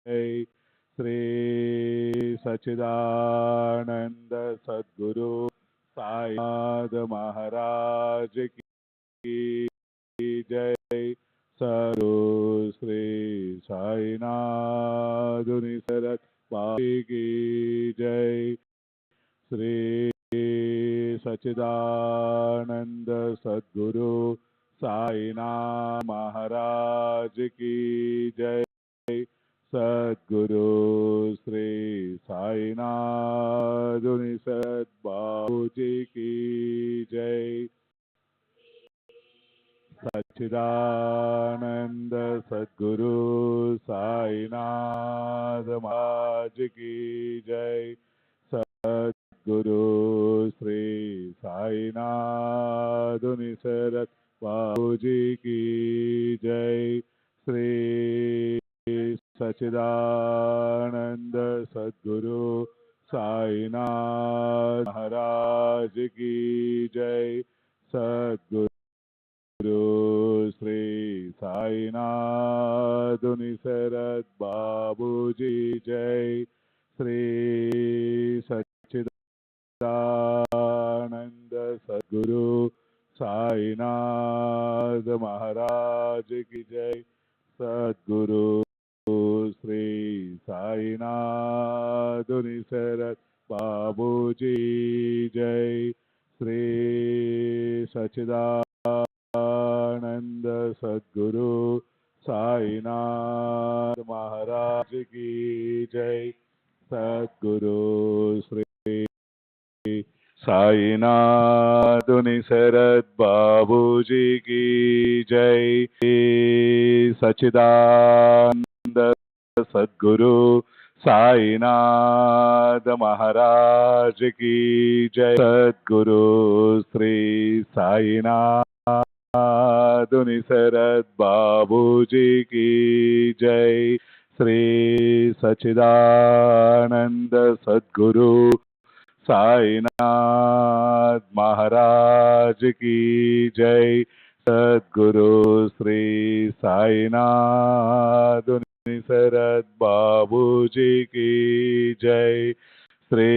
श्री सच्चिदानंद सद्गुरु साईनाथ महाराज की जय। सरो श्री साईनाथ निसरत बाबा की जय। श्री सच्चिदानंद सद्गुरु साईनाथ महाराज की जय। सद्गुरु श्री साईनाथ निसरत बाबू जी की जय। सच्चिदानंद सद्गुरु साईनाथ महाराज की जय। सद्गुरु श्री साईनाथ निसरत बाबू जी की जय। श्री सच्चिदानंद सद्गुरु साईनाथ महाराज की जय। सद्गुरु श्री साईनाथ निसरत बाबू जी जय। श्री सच्चिदानंद सद्गुरु साईनाथ महाराज की जय। सद्गुरु श्री साईनाथ निसरत बाबू जी जय। श्री सच्चिदानंद सद्गुरु साईनाथ महाराज की जय। सद्गुरु श्री साईनाथ निसरत बाबू जी की जय। सच्चिदानंद सद्गुरु साईनाथ महाराज की जय। सद्गुरु श्री साईनाथ निसरत बाबू जी की जय। श्री सच्चिदानंद सद्गुरु साईनाथ महाराज की जय। सद्गुरु श्री साईनाथ निसरत बाबू जी की जय। श्री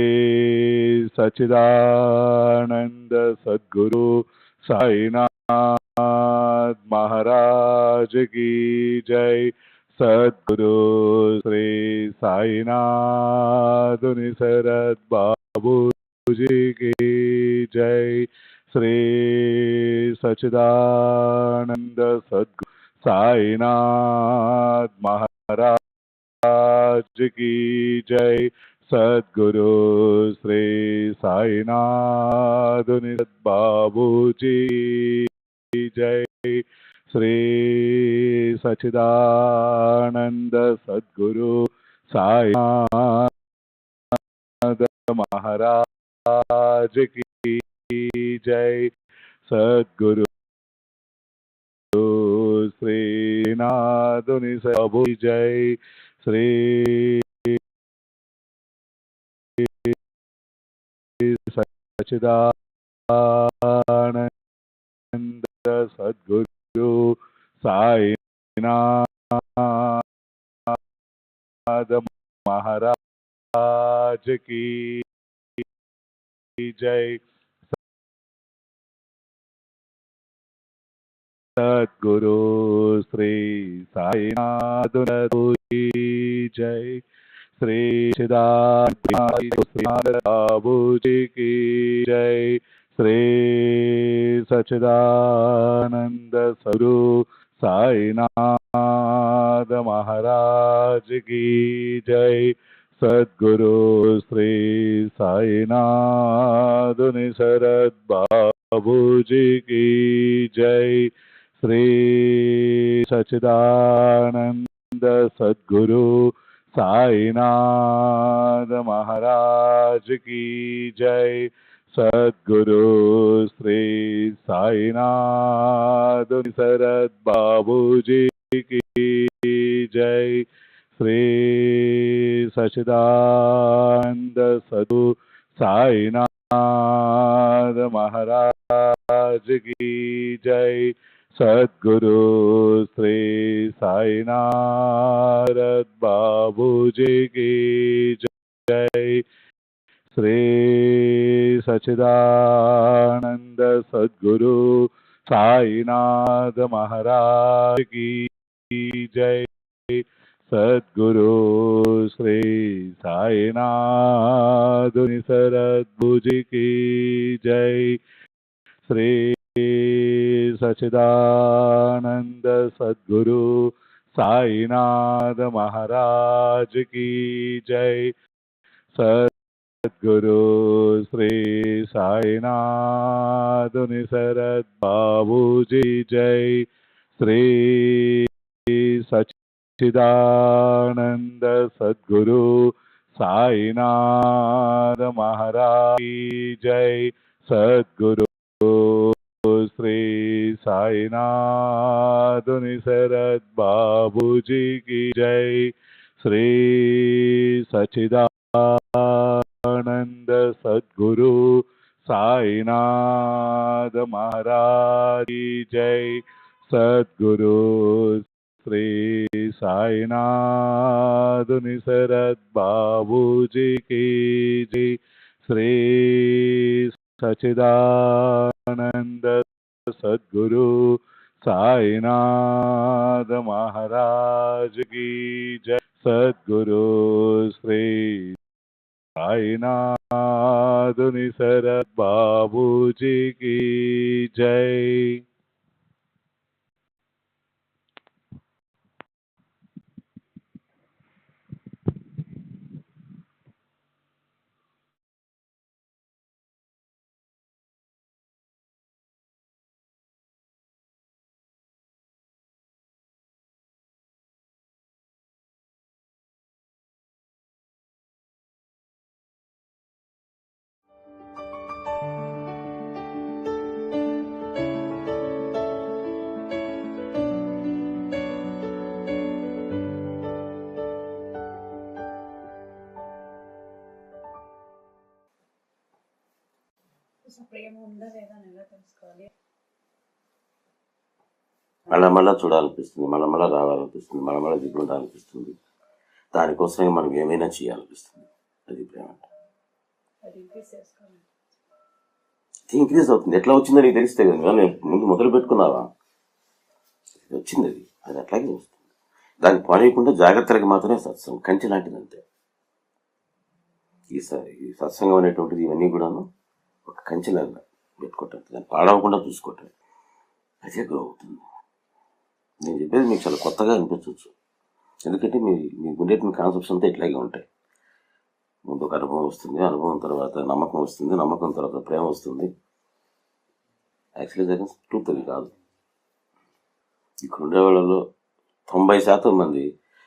सच्चिदानंद सद्गुरु साईनाथ महाराज की जय। सद्गुरु श्री साईनाथ निसरत बाबू जी की जय। श्री सच्चिदानंद सद्गुरु साईनाथ महाराज की जय। सद्गुरु श्री साईनाथ निसरत बाबू जी की जय। श्री सच्चिदानंद सद्गुरु साईनाथ महाराज की जय। सद्गुरु श्री नाथ बाबू जय। श्री सच्चिदानंद सद्गुरु साईनाथ महाराज की जय। सद्गुरु श्री साईनाथ की जय। श्री सच्चिदानंद बाबू जी की जय। श्री सच्चिदानंद सद्गुरु साईनाथ महाराज की जय। सद्गुरु श्री साईनाथ निसरत बाबू जी की जय। श्री सच्चिदानंद सद्गुरु साईनाथ महाराज की जय। सद्गुरु श्री साईनाथ निसरत बाबू जी की जय। श्री सच्चिदानंद सद्गुरु साईनाथ महाराज की जय। सद्गुरु श्री साईनाथ बाबूजी की जय। श्री सच्चिदानंद सद्गुरु साईनाथ महाराज की जय। सद्गुरु श्री साईनाथ सरद्भुजी की जय। श्री सच्चिदानंद सद्गुरु साईनाथ महाराज की जय। सद्गुरु श्री साईनाथ सरद बाबूजी जय। श्री सच्चिदानंद सद्गुरु साईनाथ महाराज की जय। सद्गुरु श्री साईनाथ सरद बाबूजी की जय। श्री सच्चिदानंद सद्गुरु साईनाथ महाराज की जय। सद्गुरु श्री साईनाथ सरद बाबूजी की जय। श्री सच्चिदानंद सद्गुरु साईनाथ महाराज की जय। सद्गुरु श्री साईनाथ सरद बाबूजी की जय। ప్రేమ ఉందా లేదా అని ఎలా తెలుసుకోవాలి? మళ్ళా చూడాలనిపిస్తుంది, మళ్ళా రావాలనిపిస్తుంది, మళ్ళా దిగుండాలనిపిస్తుంది. దానికోసమే మనం ఏమైనా చేయాలనిపిస్తుంది. అది ప్రేమ. ఇంక్రీజ్ అవుతుంది. ఎట్లా వచ్చిందో నీకు తెలిస్తే కదా, నేను ముందు మొదలు పెట్టుకున్నావా, వచ్చింది అది అట్లాగే వస్తుంది. దాన్ని పానేయకుండా జాగ్రత్తలకి మాత్రమే సత్సంగం కంచి లాంటిదంతే. ఈ సత్సంగం అనేటువంటిది ఇవన్నీ కూడాను ఒక కంచెలాగా పెట్టుకోవటం, దాన్ని పాడవకుండా చూసుకోవటం, అదే గ్రో అవుతుంది. నేను చెప్పేది మీకు చాలా కొత్తగా అనిపించవచ్చు, ఎందుకంటే మీకు ఉండేటువంటి కాన్సెప్ట్స్ అంతా ఇట్లాగే ఉంటాయి. ముందు ఒక అనుభవం వస్తుంది, అనుభవం తర్వాత నమ్మకం వస్తుంది, నమ్మకం తర్వాత ప్రేమ వస్తుంది. యాక్చువల్లీ ట్రూత్ అది కాదు. ఇక్కడ ఉండే వాళ్ళలో 90% మంది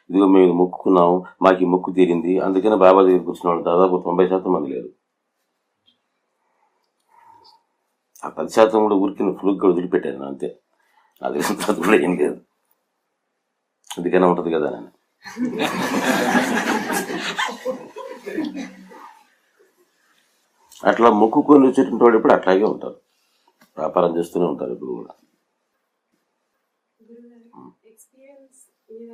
ఇదిగో మేము మొక్కుకున్నాము, మాకు ఈ మొక్కు తీరింది, అందుకనే బాబా దగ్గరికి వచ్చిన వాళ్ళు దాదాపు 90% మంది లేరు. ఆ 10% కూడా ఊరికి ఫ్లూక్గా వదిలిపెట్టాను అంతే. అది కూడా ఏం లేదు, అందుకనే ఉంటుంది కదా నేను. అట్లా మొక్కుకొని వచ్చేటువంటి వాళ్ళు ఇప్పుడు అట్లాగే ఉంటారు, వ్యాపారం చేస్తూనే ఉంటారు ఇప్పుడు కూడా.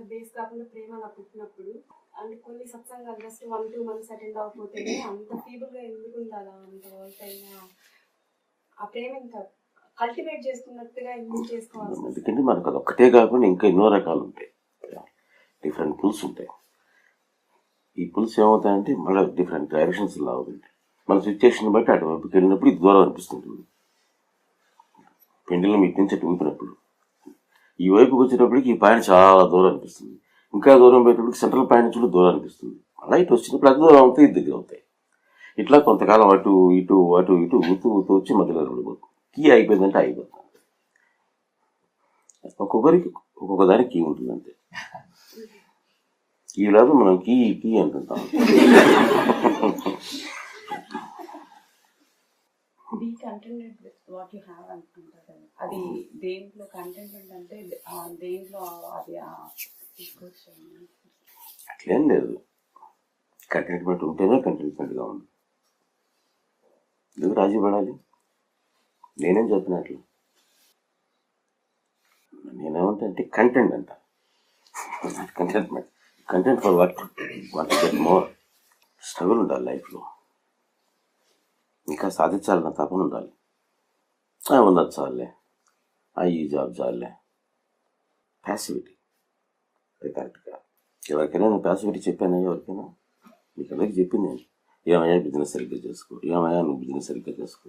బేస్ కాకుండా ప్రేమ అలా పుట్టినప్పుడు అంటే కొన్ని సత్సంగాలు జస్ట్ 1-2 months అటెండ్ అవ్వకపోతేనే అంత ఫీబుల్ గా ఎందుకు ఉండాలా, అంత అయినా ఆ ప్రేమ ఇంకా కల్టివేట్ చేసుకున్నట్టుగా ఎందుకు చేసుకోవాలి? ఎందుకంటే మనకు అది ఒక్కటే కాకుండా ఇంకా ఎన్నో రకాలు ఉంటాయి, డిఫరెంట్ పుల్స్ ఉంటాయి. ఈ పుల్స్ ఏమవుతాయంటే మళ్ళీ డిఫరెంట్ డైరెక్షన్స్ లాగుతుంది. మన సిచ్యుయేషన్ బట్టి అటువైపుకి వెళ్ళినప్పుడు ఇది దూరం అనిపిస్తుంటుంది. పెండిలం ఇటు నుంచి అటు ఊపినప్పుడు ఈ వైపుకి వచ్చేటప్పటికి ఈ పాయింట్ చాలా దూరం అనిపిస్తుంది, ఇంకా దూరం పోయేటప్పటికి సెంట్రల్ పాయింట్ కూడా దూరం అనిపిస్తుంది. అలా ఇటు వచ్చినప్పుడు అది దూరం అవుతాయి, ఇది దగ్గర అవుతాయి. ఇట్లా కొంతకాలం అటు ఇటు ఊతూ వచ్చి మధ్యలో పడిపోతుంది. కీ అయిపోయిందంటే అయిపోతుంది. ఒక్కొక్కరికి ఒక్కొక్క దానికి కీ ఉంటుంది అంతే. ఈ లాభం మనం కీ అంటుంటాం. Be contented with what you have అనుకుంటారు. అది దేంట్లో కంటెంట్మెంట్ అంటే దేంట్లో అది అట్లేం లేదు. కంటెంట్మెంట్ ఉంటేనే కంటెంట్మెంట్గా ఉంది. ఎందుకు రాజీ పడాలి? నేనేం చెప్పినట్లు నేనేమంటే కంటెంట్ అంట, contentment. Content for what get more. Struggle ఉండాలి లైఫ్లో, ఇంకా సాధించాలన్న తపన ఉండాలి. ఉన్నది చాలే, ఈ జాబ్ చాలే, ప్యాసివిటీ అది కరెక్ట్గా. ఎవరికైనా నేను ప్యాసివిటీ చెప్పాను, ఎవరికైనా మీకు అందరికీ చెప్పింది నేను, ఏమయ్యా బిజినెస్ సరిగ్గా చేసుకో, ఏమయ్యా నువ్వు బిజినెస్ సరిగ్గా చేసుకో.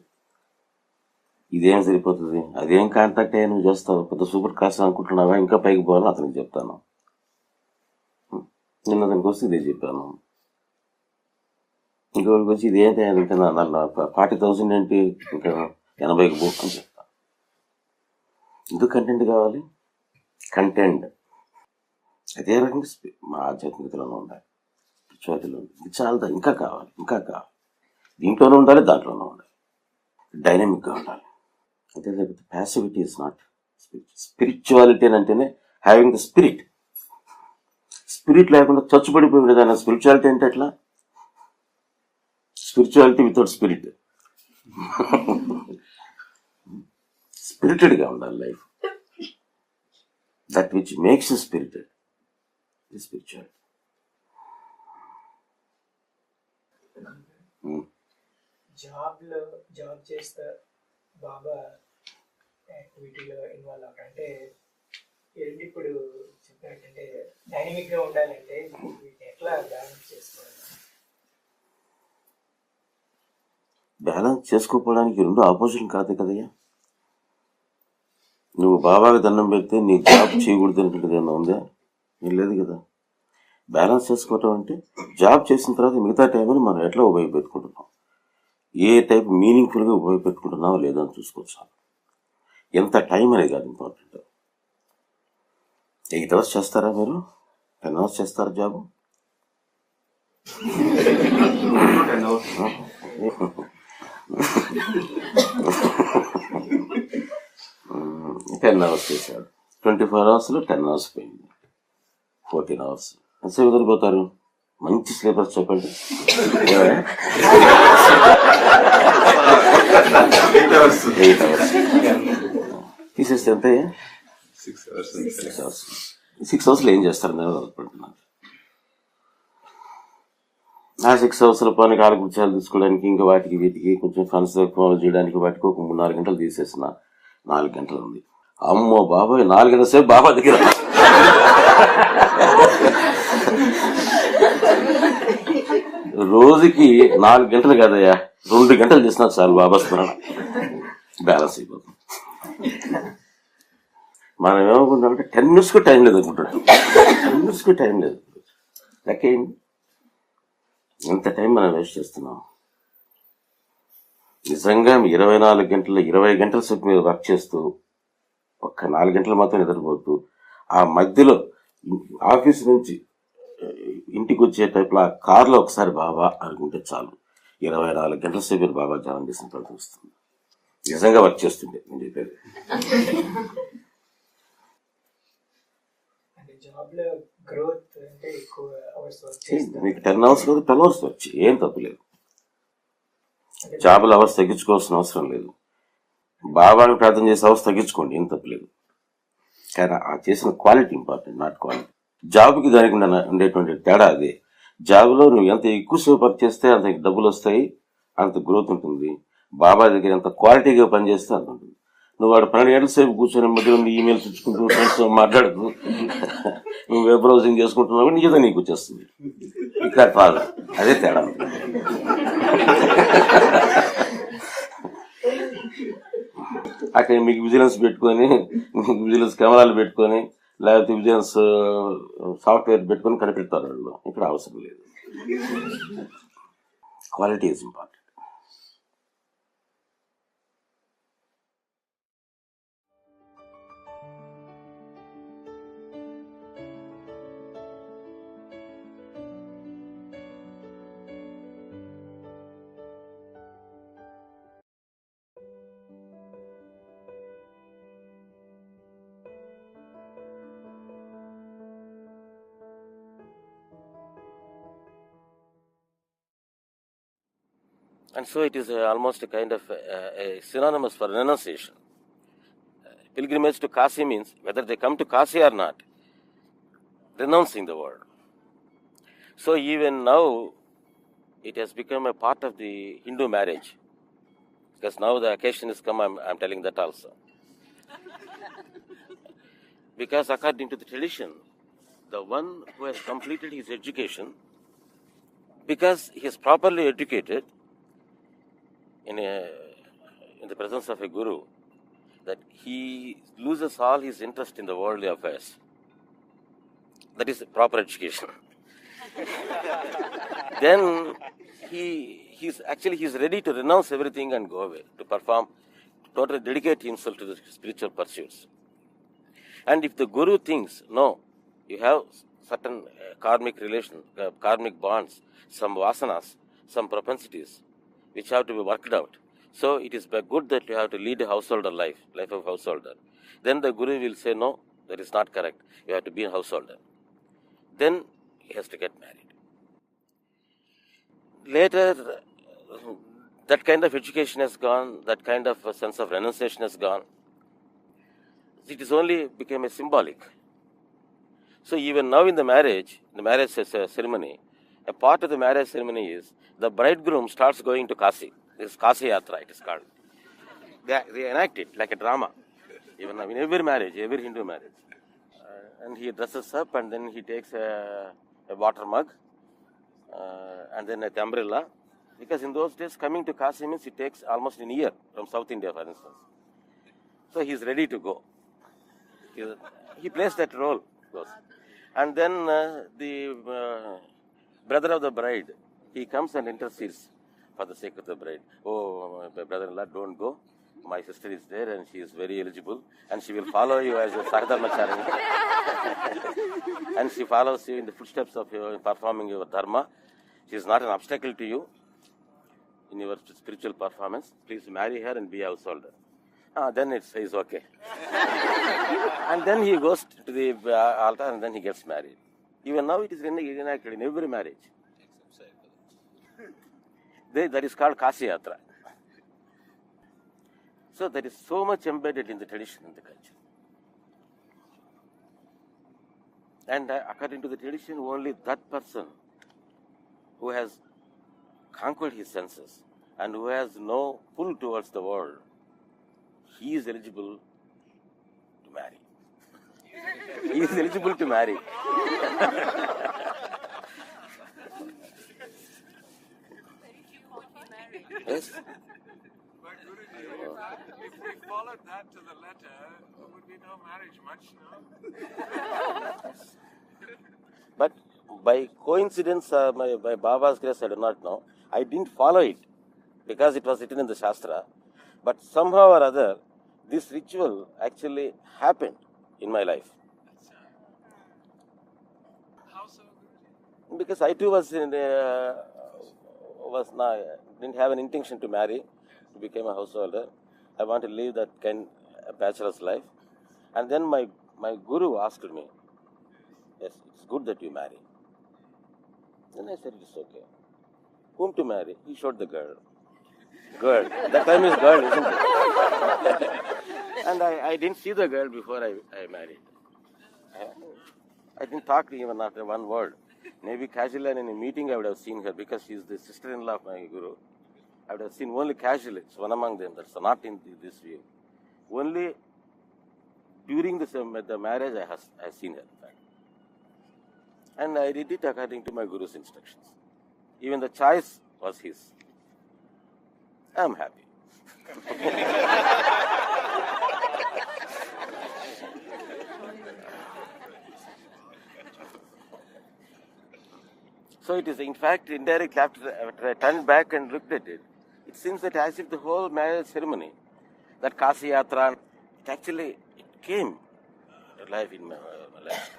ఇదేం సరిపోతుంది, అదేం కాంటాక్ట్ అయ్యా నువ్వు చేస్తావు, పెద్ద సూపర్ క్లాస్ అనుకుంటున్నావా, ఇంకా పైకి పోవాలని అతనికి చెప్తాను. నిన్న దానికి వస్తే ఇదే చెప్పాను. ఇంకొకరికి వచ్చి ఇదేంటి ఇంకా 40,000 ఏంటి, ఇంకా 80కి పో అని చెప్తాను. ఎందుకు కంటెంట్ కావాలి? కంటెంట్ అదే రకంగా మా ఆధ్యాత్మికతలోనే ఉండాలి, స్పిరిచువాలిటీలో ఇది చాలా, ఇంకా కావాలి, ఇంకా కావాలి. దీంట్లోనే ఉండాలి, దాంట్లోనే ఉండాలి, డైనమిక్గా ఉండాలి. అంటే ప్యాసివిటీ ఇస్ నాట్ స్పిరిచువాలిటీ అని అంటేనే హ్యావింగ్ ద స్పిరిట్. స్పిరిట్ లేకుండా చచ్చుపడిపోయి ఉండేదాన్ని స్పిరిచువాలిటీ అంటే ఎట్లా? Spirituality without spirit. స్పిరిటెడ్గా ఉండాలి life. That which makes spirited is spirituality. Job చేస్తే బాబా యాక్టివిటీలో ఇన్వాల్వ్ అవ్వడం అంటే ఏంటి, ఇప్పుడు చెప్పినట్టంటే డైనమిక్గా ఉండాలంటే వీటిని ఎట్లా బ్యాలెన్స్ చేసుకోవాలి? బ్యాలెన్స్ చేసుకోకపోవడానికి రెండు ఆపోజిషన్ కాదు కదయ్యా. నువ్వు బాబాకి దండం పెడితే నీ జాబ్ చేయకూడదు అనేటువంటిది ఏమన్నా ఉందా? ఏం లేదు కదా. బ్యాలెన్స్ చేసుకోవటం అంటే జాబ్ చేసిన తర్వాత మిగతా టైంని మనం ఎట్లా ఉపయోగపెట్టుకుంటున్నాం, ఏ టైప్ మీనింగ్ఫుల్గా ఉపయోగపెట్టుకుంటున్నావో లేదో అని చూసుకోవచ్చు. ఎంత టైం అనేది కాదు ఇంపార్టెంట్. 8 hours చేస్తారా మీరు? 10 hours చేస్తారా జాబు? 10 hours చేశాడు. 24 hours 10 hours పోయింది, 14 hours. ఎంతసేపు ఎదురుపోతారు? మంచి స్లీపర్స్ చెప్పండి. 8 hours తీసేస్తే ఎంత? 6 hours. 6 hours ఏం చేస్తారు నేను అనుకుంటున్నాను. ఆ 6 hours పని కాలకృత్యాలు తీసుకోవడానికి, ఇంకా వాటికి వీటికి కొంచెం ఫండ్స్ ఫాలో చేయడానికి వాటికి ఒక 3-4 గంటలు తీసేసిన. 4 గంటలు ఉంది. అమ్మో బాబాయ్, 4 గంటల సేపు బాబా దగ్గర. రోజుకి 4 గంటలు కాదయ్యా, 2 గంటలు చేసినా చాలు బాబా స్మరణ, బ్యాలెన్స్ అయిపోతుంది. మనం ఏమనుకుంటామంటే 10 minutes టైం లేదు అనుకుంటాం. 10 minutes టైం లేదు. లెక్కేంటి, ఎంత టైం మనం వేస్ట్ చేస్తున్నాం. నిజంగా 24 గంటలు 20 గంటల సేపు మీరు వర్క్ చేస్తూ ఒక్క 4 గంటలు మాత్రం నిద్రపోతూ, ఆ మధ్యలో ఆఫీస్ నుంచి ఇంటికి వచ్చే టైప్లో ఆ కార్లో ఒకసారి బాబా అనుకుంటే చాలు, 24 గంటల సేపు మీరు బాబా ధ్యానం చేసిన ఫలితం వస్తుంది. నిజంగా వర్క్ చేస్తుండే నేను చెప్పేది. జాబ్లో గ్రోత్ అంటే ఎక్కువ అవర్స్ వర్క్ మీకు 10 hours కాదు, 12 hours వర్క్ చేయి, ఏం తప్పులేదు. జాబ్లో అవర్స్ తగ్గించుకోవాల్సిన అవసరం లేదు. బాబాని ప్రార్థన చేసే అవర్స్ తగ్గించుకోండి, ఏం తప్పులేదు. కానీ ఆ చేసిన క్వాలిటీ ఇంపార్టెంట్, నాట్ క్వాలిటీ. జాబ్కి దానికి ఉండేటువంటి తేడా అదే. జాబ్లో నువ్వు ఎంత ఎక్కువసేపు వర్క్ చేస్తే అంత డబ్బులు వస్తాయి, అంత గ్రోత్ ఉంటుంది. బాబా దగ్గర ఎంత క్వాలిటీగా పనిచేస్తే అంత ఉంటుంది. నువ్వు వాడు 12 గంటల సేపు కూర్చొని మధ్యలో ఈమెయిల్స్ ఇచ్చుకుంటూ ఫ్రెండ్స్తో మాట్లాడుతూ నువ్వు వెబ్ బ్రౌజింగ్ చేసుకుంటున్నావు, నిజంగా నీకు వచ్చేస్తుంది. ఇక్కడ రాదు, అదే తేడా. అక్కడ మీకు విజిలెన్స్ పెట్టుకొని, విజిలెన్స్ కెమెరాలు పెట్టుకొని, లేకపోతే విజిలెన్స్ సాఫ్ట్వేర్ పెట్టుకొని కనిపెడతారు వాళ్ళు. ఇక్కడ అవసరం లేదు. Quality is important. And so it is almost a kind of a synonymous for renunciation. Pilgrimage to Kasi means whether they come to Kasi or not, renouncing the world. So even now, it has become a part of the Hindu marriage. Because now the occasion has come, I'm telling that also. Because according to the tradition, the one who has completed his education, because he is properly educated in the presence of a guru, that he loses all his interest in the worldly affairs. That is proper education. Then he's ready to renounce everything and go away, to perform, totally dedicate himself to the spiritual pursuits. And if the guru thinks, no, you have certain karmic relations, karmic bonds, some vasanas, some propensities, which have to be worked out. So it is good that you have to lead a householder life of householder. Then the guru will say, no, that is not correct. You have to be a householder. Then he has to get married. Later, that kind of education has gone, that kind of a sense of renunciation has gone. It is only became a symbolic. So even now in the marriage ceremony, a part of the marriage ceremony is the bridegroom starts going to Kasi. This is Kasi Yatra, it is called. They enact it like a drama. Even now in every marriage, every Hindu marriage. And he dresses up and then he takes a water mug and then an umbrella. Because in those days, coming to Kasi means it takes almost a year from South India, for instance. So he is ready to go. He plays that role. And then the brother of the bride, he comes and intercedes for the sake of the bride. Oh, my brother-in-law, don't go. My sister is there and she is very eligible and she will follow you as a Saradharmacharini. And she follows you in the footsteps of performing your dharma. She is not an obstacle to you in your spiritual performance. Please marry her and be a householder. Then it says okay. And then he goes to the altar and then he gets married. Even now it is enacted in every marriage. That is called Kasi Yatra. So that is so much embedded in the tradition and the culture. And according to the tradition, only that person who has conquered his senses and who has no pull towards the world, he is eligible to marry. He is eligible to marry. Yes? But Guruji, if we followed that to the letter, there would be no marriage much, no? But by coincidence, by Baba's grace, I do not know. I didn't follow it because it was written in the Shastra. But somehow or other, this ritual actually happened in my life. How so, Guruji? Because I too didn't have an intention to marry, to become a householder. I want to live that kind of bachelor's life. And then my guru asked me, yes, it's good that you marry. Then I said, it's okay. Whom to marry? He showed the girl. Girl. That time is girl, isn't it? And I didn't see the girl before I married. I didn't talk even after one word. Maybe casually in a meeting I would have seen her because she is the sister-in-law of my guru. I would have seen only casually. It's one among them. That's not in this view. Only during the marriage I have seen her. And I did it according to my guru's instructions. Even the choice was his. I am happy. So it is in fact indirectly after I turned back and looked at it, it seems that as if the whole marriage ceremony, that Kasi Yatra, it came alive in my life.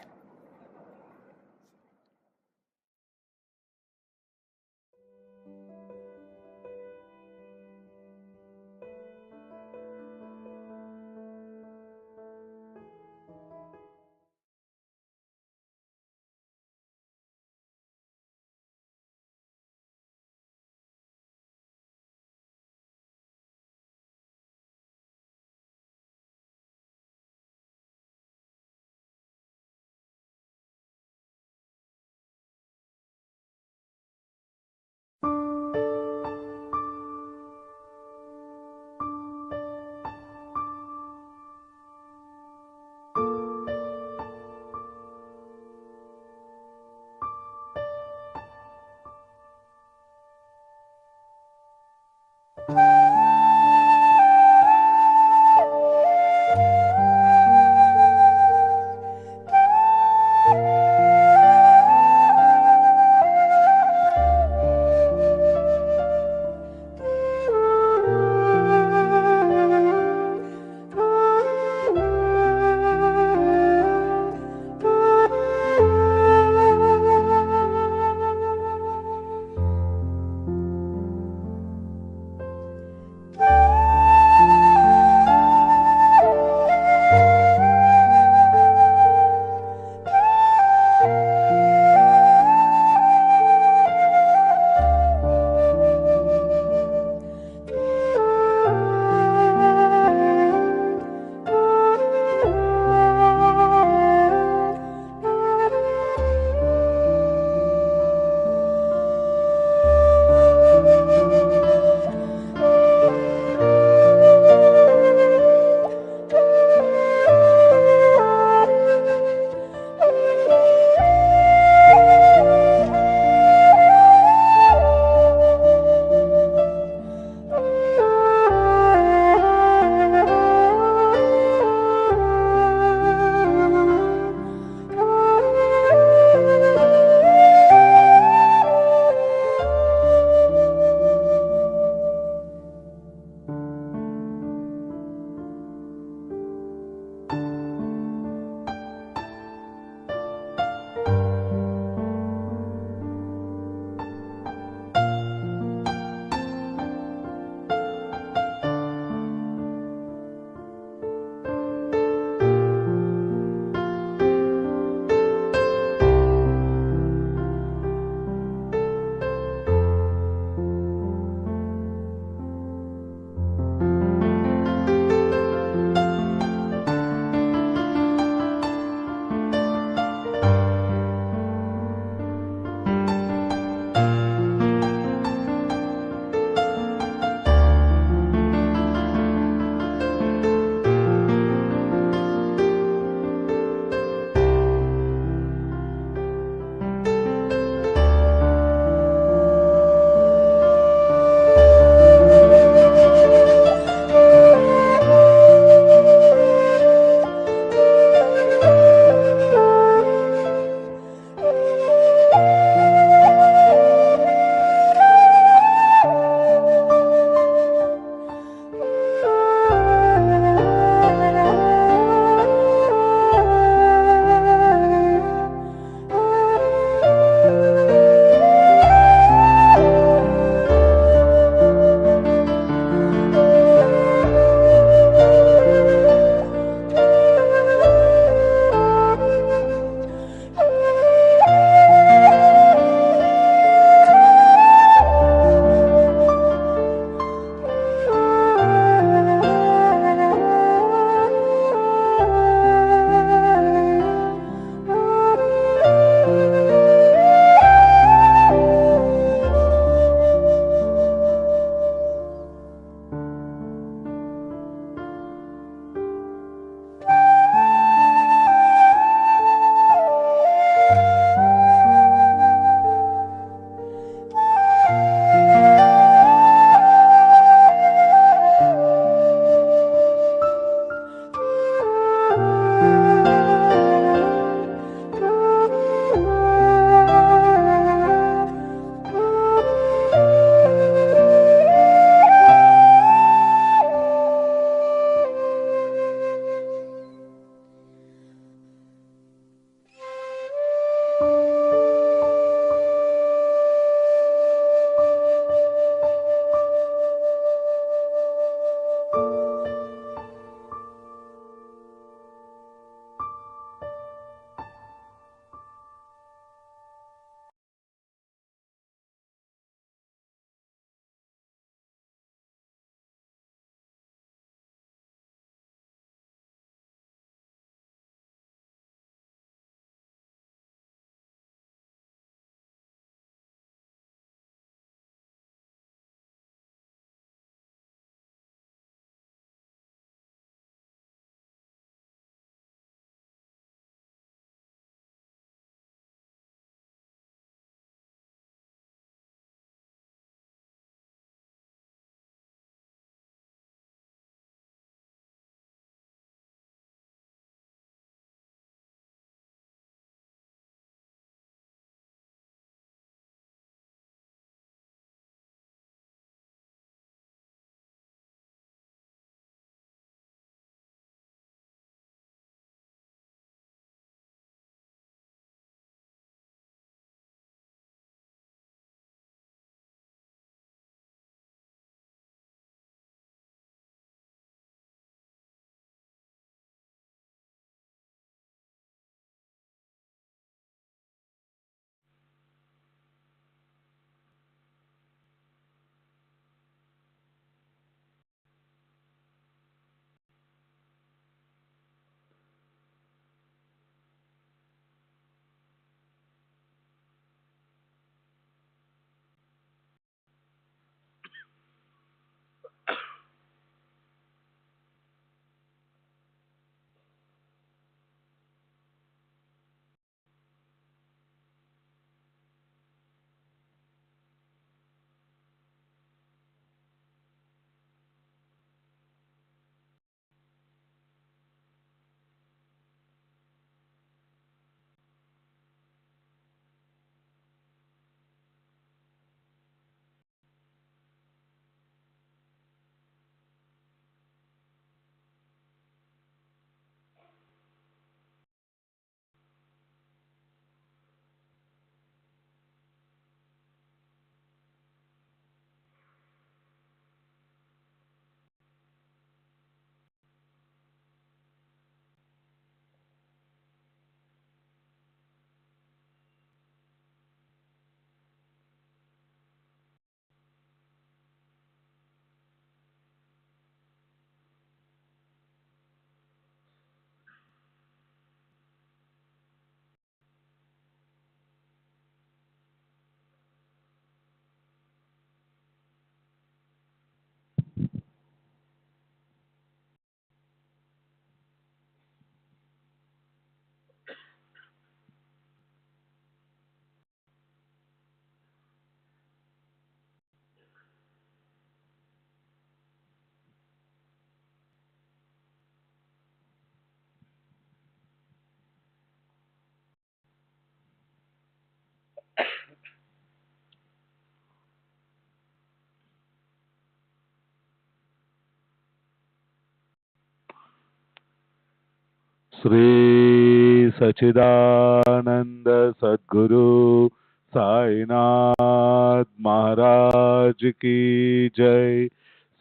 Shri Sachchidanand Sadguru Sainath Maharaj की जय।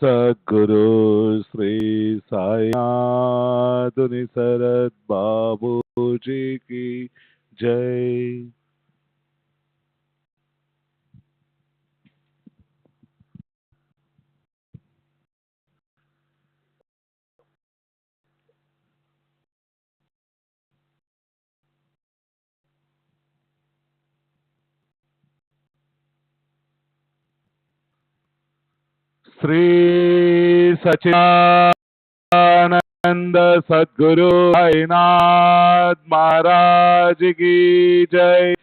सद्गुरु श्री साईनाथ निसरद बाबू जी की जय। श्री सच्चिदानंद सद्गुरु साईनाथ महाराज की जय।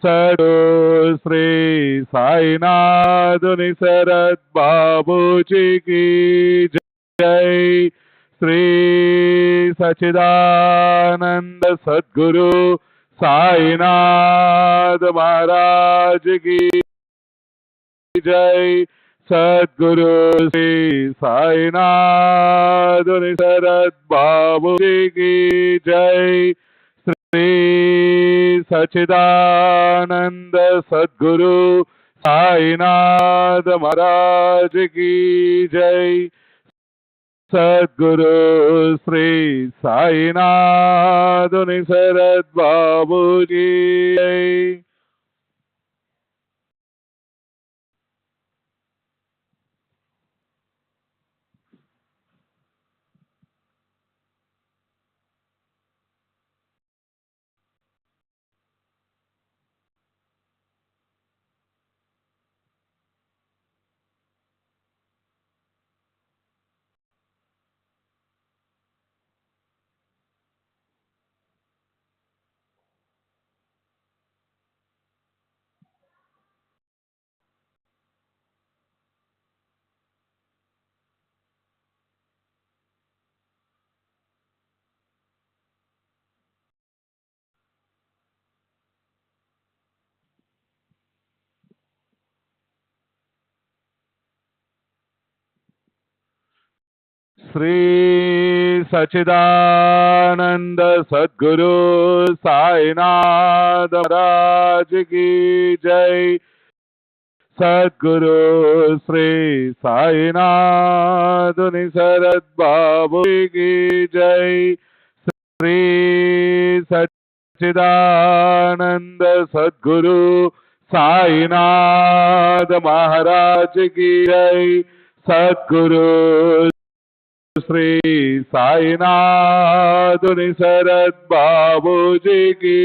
सद्गुरु श्री साईनाथ निसरद बाबू जी की जय। श्री सच्चिदानंद सद्गुरु साईनाथ महाराज की जय। सद्गुरु श्री साईनाथ निसरद बाबू जी की जय। श्री सच्चिदानंद सद्गुरु साईनाथ महाराज की जय। सद्गुरु श्री साईनाथ निसरद बाबू जी जय। श्री सच्चिदानंद सद्गुरु साईनाथ महाराज की जय। सद्गुरु श्री साईनाथ निसरद बाबू की जय। श्री सच्चिदानंद सद्गुरु साईनाथ महाराज की जय। सद्गुरु श्री साईनाथ निसरद बाबू जी की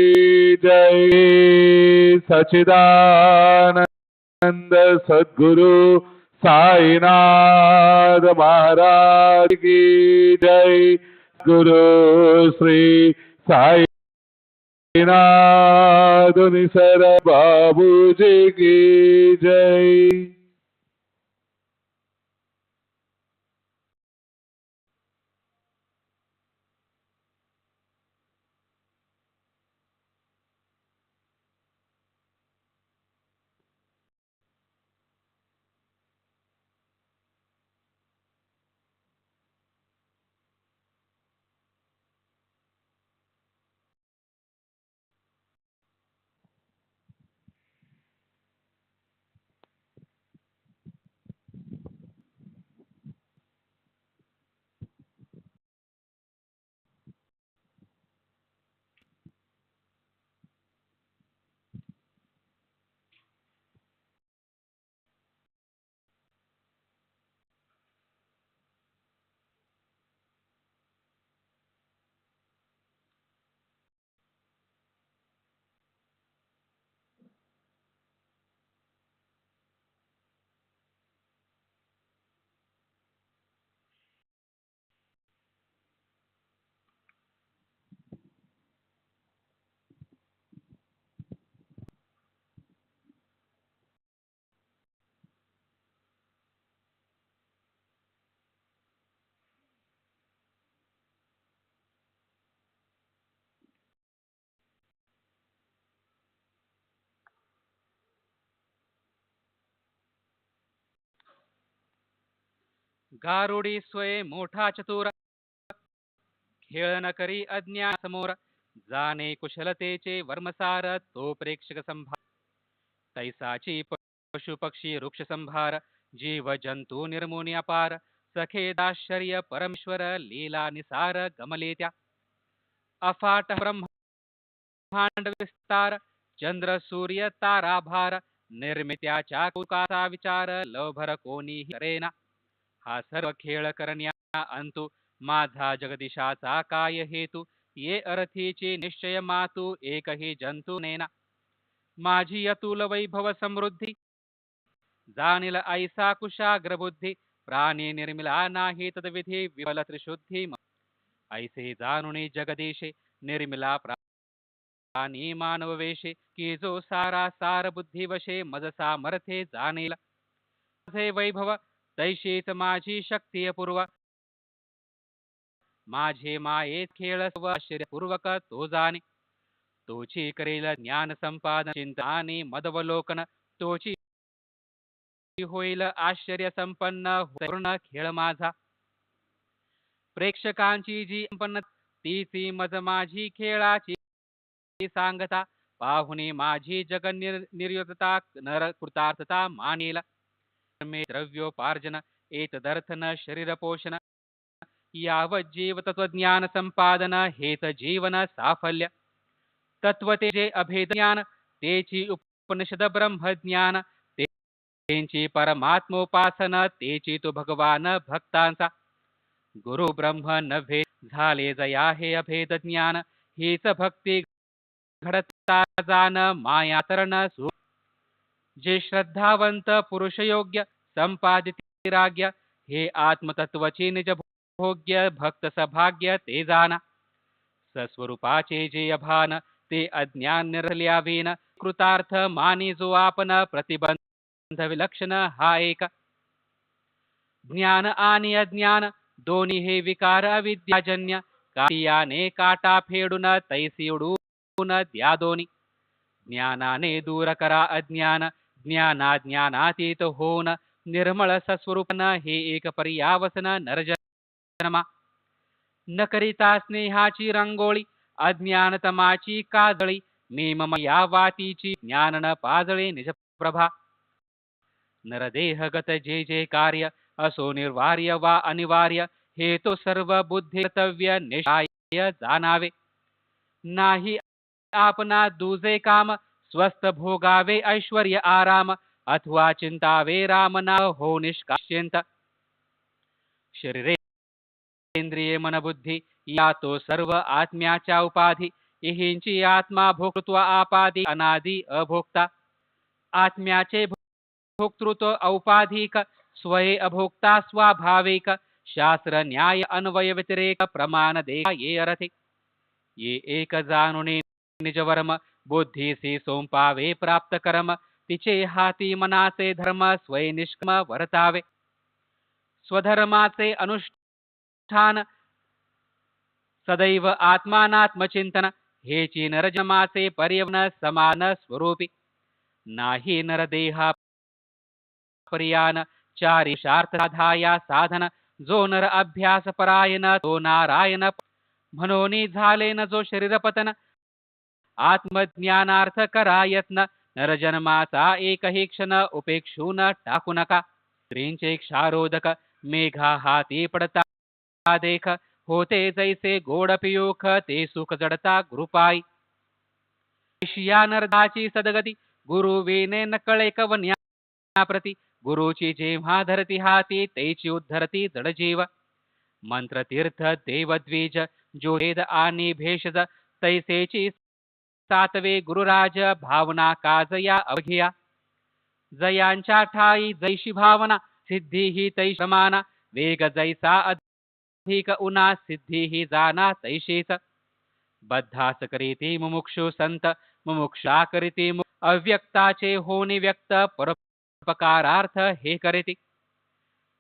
जय। सच्चिदानंद सद्गुरु साईनाथ महाराज की जय। गुरु श्री साईनाथ निसरद बाबू जी की जय। गारुडी स्वये मोठा चतुर खेळ न करी अज्ञान समोर, जाणे कुशलतेचे वर्मसार, तो प्रेक्षक संभार. तैसाची पशु पक्षी वृक्ष संभार, जीव जंतू निर्मुनी अपार, सखे दाश्चर्य परमेश्वर, लीला निसार गमले त्या. अफाट ब्रह्मांड विस्तार, चंद्र सूर्य ताराभार, निर्मित्याच्या कौतुकाचा विचार, लवभर कोणीही करेना. हा सर्व खेळ करण्या अंतु, माझा जगदीशाचा काय हेतू, ये अर्थीची निश्चय मातू, एकही जंतू नेना. माझी अतुल वैभव समृद्धी, जाणील ऐसा कुशाग्र बुद्धी, प्राणी निर्मिला नाही तद्विधी, विफल त्रिशुद्धी. ऐसे जाणुनी जगदीशे, निर्मिला प्राणी मानव वेशे, की जो सारा सार बुद्धी वशे, मज सामर्थ्ये जाणेल. माझे वैभव तैशीच माझी शक्ती पूर्व, माझे माये खेळ सर्व आश्चर्यपूर्वक तो जाणे. तोची करेल ज्ञान संपादन चिंताने मदवलोकन, तोची होईल आश्चर्य संपन्न पूर्ण खेळ माझा. प्रेक्षकांची जी संपन्न, तीची मज माझी खेळाची सांगता, पाहुणी माझी जग निर्युक्तता नर कृतार्थता मानेल. मे द्रव्योपार्जन एतदर्थन शरीर पोषण, यावत जीव तत्वज्ञान संपादन, हेत जीवन साफल्य. तत्वते जे अभेद ज्ञान, तेची उपनिषद ब्रह्मज्ञान, तेची परमात्मोपासन, तेची तो भगवान भक्तांचा. गुरु ब्रह्म नव्हे झाले जया हे अभेद ज्ञान, हीच भक्ती घडता जाण मायातरण सु. जे श्रद्धावंत पुरुष योग्य संपादित राग्य, हे आत्मतत्वची निज भोग्य भक्त सभाग्य ते जाना. सस्वरूपाचे जे अभान, ते अज्ञान निर्ल्यावीन, कृतार्थ मानी जो आपण, प्रतिबंध विलक्षण हा एक. ज्ञान आणि अज्ञान दोन्ही हे विकार अविद्याजन्य, काटियाने काटा फेडून तैसी उडून द्या दोन्ही. ज्ञानाने दूर करा अज्ञान, ज्ञानातीत होऊन निर्मळ सस्वरूपन, हे एक पर्यावसन नरजन्मा. न करिता स्नेहाची रंगोळी, अज्ञानतमाची काजळी, मी मम या वातीची ज्ञान न पाजळे निजप्रभा. नरदेहगत जे जे कार्य, असो निर्वार्य वा अनिवार्य, हे तो सर्व बुद्धी कर्तव्य निश्चय जाणावे. नाही आपणा दुजे काम, स्वस्थ भोगावे ऐश्वर्य आराम, अथवा चिंतावे राम नाम हो निष्काश्यंत. शरीरे इंद्रिये मन बुद्धी, या तो सर्व आत्म्याच्या उपाधी, इहींची आत्मा भोक्तृत्व आपादी अनादी अभोक्ता. आत्म्याचे भोक्तृत्व औपाधिक, स्वये अभोक्ता स्वाभाविक, शास्त्र न्याय अन्वय व्यतिरेक प्रमाण दे ये अर्थे. ये एक जाणुने निजवर्म, बुद्धीसी सोंपावे प्राप्त कर्म, तिचे हाती मनाचे धर्म स्वय निष्कम वर्तावे. स्वधर्माचे अनुष्ठान सदैव आत्मानात्मचिंतन, हेची नरजन्माचे पर्यवन समान स्वरूपी. नाही नरदेहा पर्यान, चारी शार्थ साधाया साधन, जो नर अभ्यास परायण, तो नारायण. म्हणून झाले न जो शरीरपतन, आत्मज्ञानार्थ करा यत्न, नरजन्माचा एकही क्षण उपेक्षून टाकू नका. स्त्रींचे क्षारोदक, मेघा हाती पडता देख, होते जैसे गोड पियूख, ते सुख जडता गुरुपाई. या नरदाची सदगती, गुरु विने न कळे कवन्याप्रती, गुरुची जेव्हा धरती हाती, तेची उद्धरती जडजीव. मंत्र तीर्थ देवद्विज, जो वेद आणि भेषज, तैसेची सातवे गुरुराज, भावना काज या अवघिया. जयांच्या ठाई जैशी भावना, सिद्धी ही तै समाना, वेग जैसा अधिक उना, सिद्धी ही जाना तैशीच. बद्धास करीती मुमुक्षु संत, मुमुक्षा करीती अव्यक्ताचे होणे व्यक्त, परोपकारार्थ हे करीती.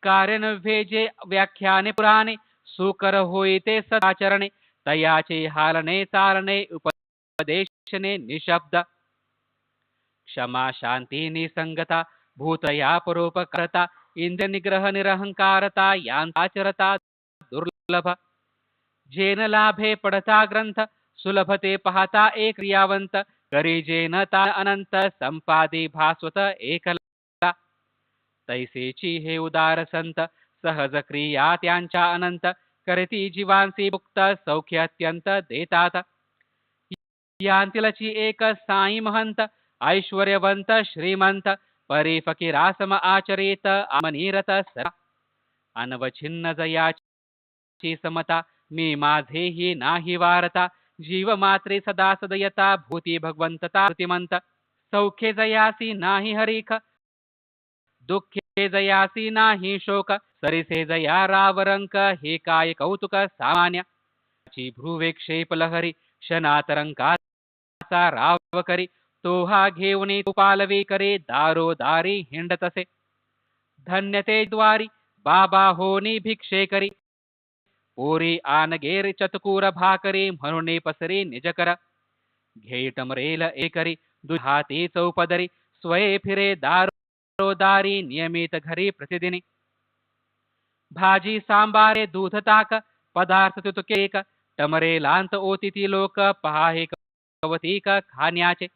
कारण भेजे व्याख्याने पुराणे, सुकर होई ते सदाचरणे, तयाचे हालने चालणे उपदेशने निशब्द. क्षमा शांती निसंगता, भूतया परोपकारता, इंद्र निग्रह निरहंकारता, यांचाचरता दुर्लभ. जेन लाभे पडता ग्रंथ सुलभते पाहता एक क्रियावंत करी जेन ता अनंत संपादी भास्वत एकला तैसेची हे उदार संत सहज क्रिया त्यांच्या अनंत करती जीवांसी मुक्त सौख्य अत्यंत देतात यांतिलची एक साई महंत ऐश्वर्यवंत श्रीमंत परी फकीरासम आचरित आमनीरत सरा अनवछिन्न जयाची समता मी माझेही नाही वारता जीव मात्रे सदा सदयता भूती भगवंतता कृतिमंत सौख्ये जयासी नाही हरीख दुःखे जयासी नाही शोक सरिसे जया रावरंक हे काय कौतुक सामान्य भ्रुवेक्षेप लहरी क्षणातरंकाचा राव करी तो हा घेऊन पालवी करे दारोदारी हिंडतसे धन्यते द्वारी बाबा होनी भिक्षे करी पोरी आनगेर चतकूर भाकरी म्हणून पसरी निजकर घेटमरेल एकरी दुहाती चौपदरी स्वये फिरे दारोदारी नियमित घरी प्रतिदिनी भाजी सांबारे दूध ताक पदार्थ तुतकेक टमरेलांत ओतिती लोक पहाहे कवतीक खाण्याचे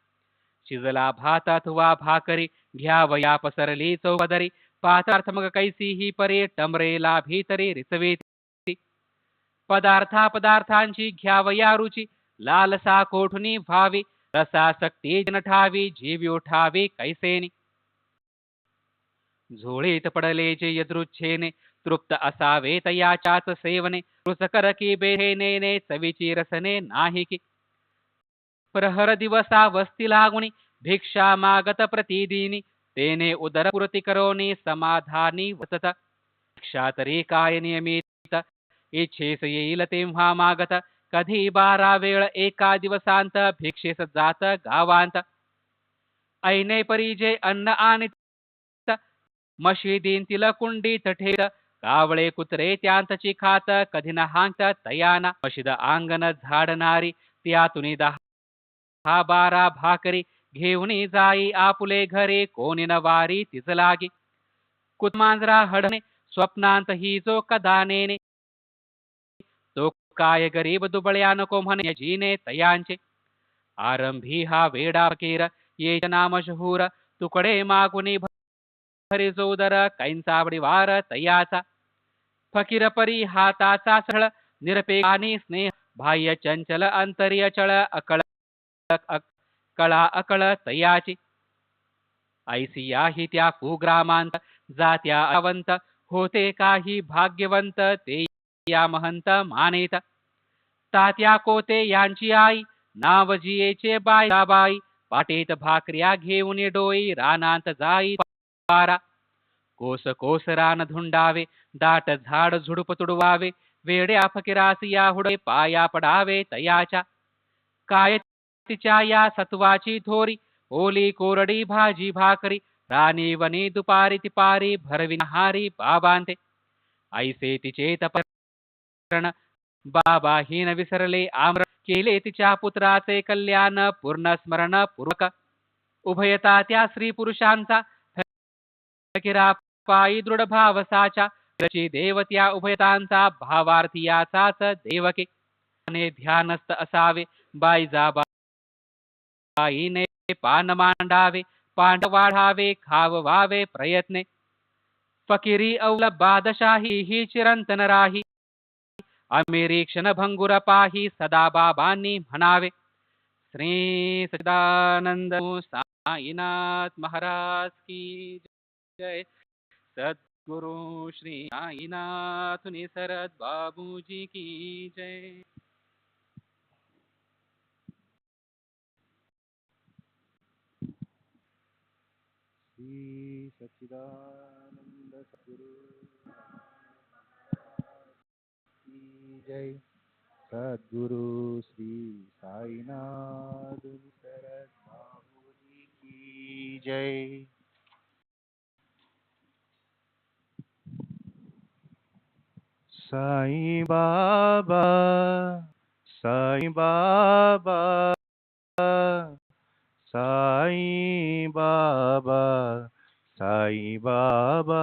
शिजला भात अथवा भाकरी घ्यावया पसरली चौपदरी पात्रार्थमक कैसी ही परी टमरेला भीतरी रिसवीती पदार्थांची घ्यावया रुची लालसा कोठुनी व्हावी रसासक्ती जन ठावी जीवी उठावी कैसेनी झोळीत पडले जे यदृच्छेने तृप्त असावे तयाच्याच सेवने रुचकर की बेहेने चवीची रसने नाही की प्रहर दिवसा वस्ती लागुनी भिक्षा मागत प्रतिदिनी तेने उदरपूर्ती करोनी समाधानी वसत भिक्षा तरी काय नियमित इच्छेस येईल तेव्हा मागत कधी 12 वेळ एका दिवसांत भिक्षेस जात गावांत ऐने परी जे अन्न आणीत मशिदींतील कुंडीत ठेत कावळे कुत्रे त्यांतची खात कधी न हांत तयाना मशिद आंगण झाडणारी त्यातुनी 10-12 भाकरी घेऊनी जाई आपुले घरे कोणी न वारी तिज लागी कुतमांजरा हडणे स्वप्नांत ही जो कदानेने तो काय गरीब दुबळ्या नको म्हणे जीने तयांचे आरंभी हा वेडा फकीर ये जना मशहूर तुकडे मागुनी भरी जोदर कैंचावडी वार तयाचा फकीर परी हाताचा सरळ निरपेक्षानी स्नेह बाह्य चंचल अंतर्य चळ अकळ कळा अकळ तयाची ऐसिया ही त्या कुग्रामांत जात्या अवंत होते काही भाग्यवंत ते या महंत मानेत तात्या कोते यांची आई नाव जियेचे बाई पाटेत भाकऱ्या घेऊन डोई रानांत जाई पारा कोस कोस रान धुंडावे दाट झाड झुडप तुडवावे वेड्या फकीरास या हुडे पाया पडावे तयाच्या काय तिच्या या सत्वाची थोरी ओली कोरडी भाजी भाकरी राणी वनी दुपारी तिपारी भरविनहारी बाबांते ऐसे तिचे तपरण बाबा हीन विसरले आम्र केले तिच्या पुत्राचे कल्याण पूर्ण स्मरण पूर्वक उभयता त्या स्त्री पुरुषांचा फकीरा पायी दृढ भावसाच्या देवत्या उभयतांचा भावार्थीयाचाच देवके ध्यानस्थ असावे बाईने पान मांडावे पांड वाढावे खाववावे प्रयत्ने फकिरी औल बादशाही ही चिरंतन राही अमेरी क्षण भंगुर पाही सदा बाबांनी म्हणावे श्री सच्चिदानंद साईनाथ महाराज की जय सद्गुरु श्री साईनाथ निसरद बाबूजी की जय श्री सच्चिदानंद सद्गुरु की जय सद्गुरु श्री साईनाथ सरद बाबूजी की जय। Sai Baba Sai Baba Sai Baba Sai Baba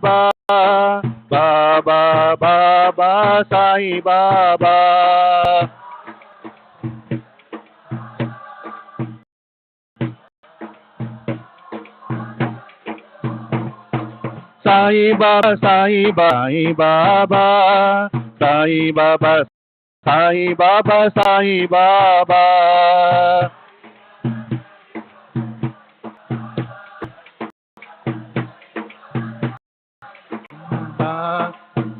Baba Baba Sai Baba. Sai Baba Sai Baba Sai Baba Sai Baba Sai Baba.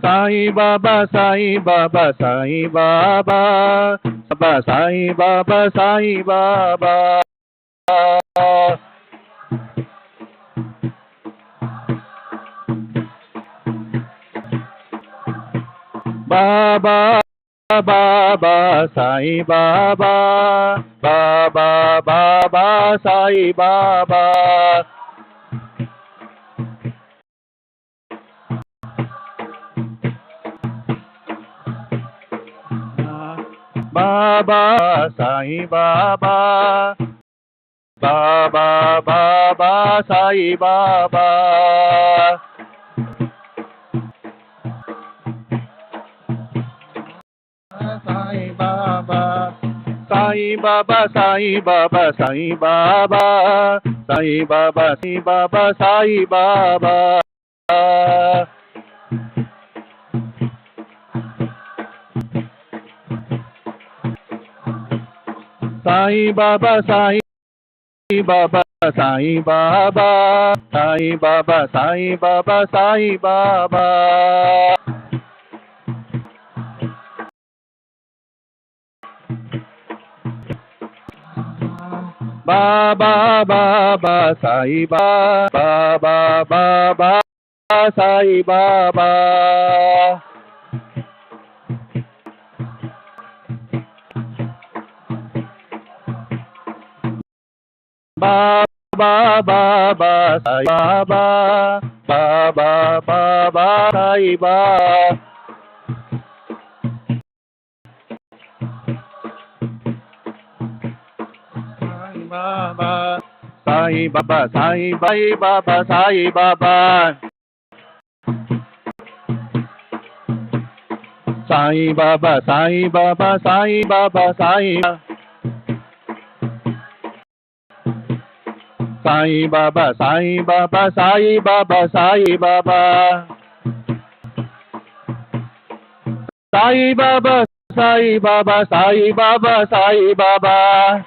Sai Baba Sai Baba Sai Baba Baba Sai Baba Sai Baba. Baba Baba Sai Baba Baba Baba Sai Baba. Baba Sai Baba Baba Baba Sai Baba. Sai Baba Sai Baba Sai Baba Sai Baba Sai Baba Sai Baba Sai Baba. Sai Baba Sai Baba Sai Baba Sai Baba Sai Baba Sai Baba. Baba Baba Sai Baba Baba Baba Sai Baba. Baba Baba Sai Baba Baba Baba Sai Baba. Baba Sai Baba Sai Baba Sai Baba. Sai Baba Sai Baba Sai Baba Sai. Sai Baba Sai Baba Sai Baba Sai Baba. Sai Baba Sai Baba Sai Baba Sai Baba.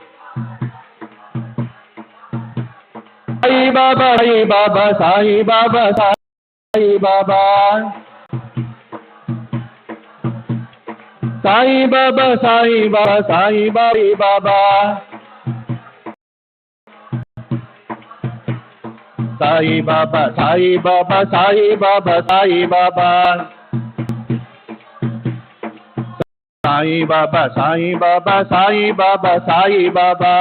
Sai Baba Sai Baba Sai Baba Sai Baba. Sai Baba Sai Baba Sai Baba. Sai Baba Sai Baba Sai Baba Sai Baba. Sai Baba Sai Baba Sai Baba Sai Baba.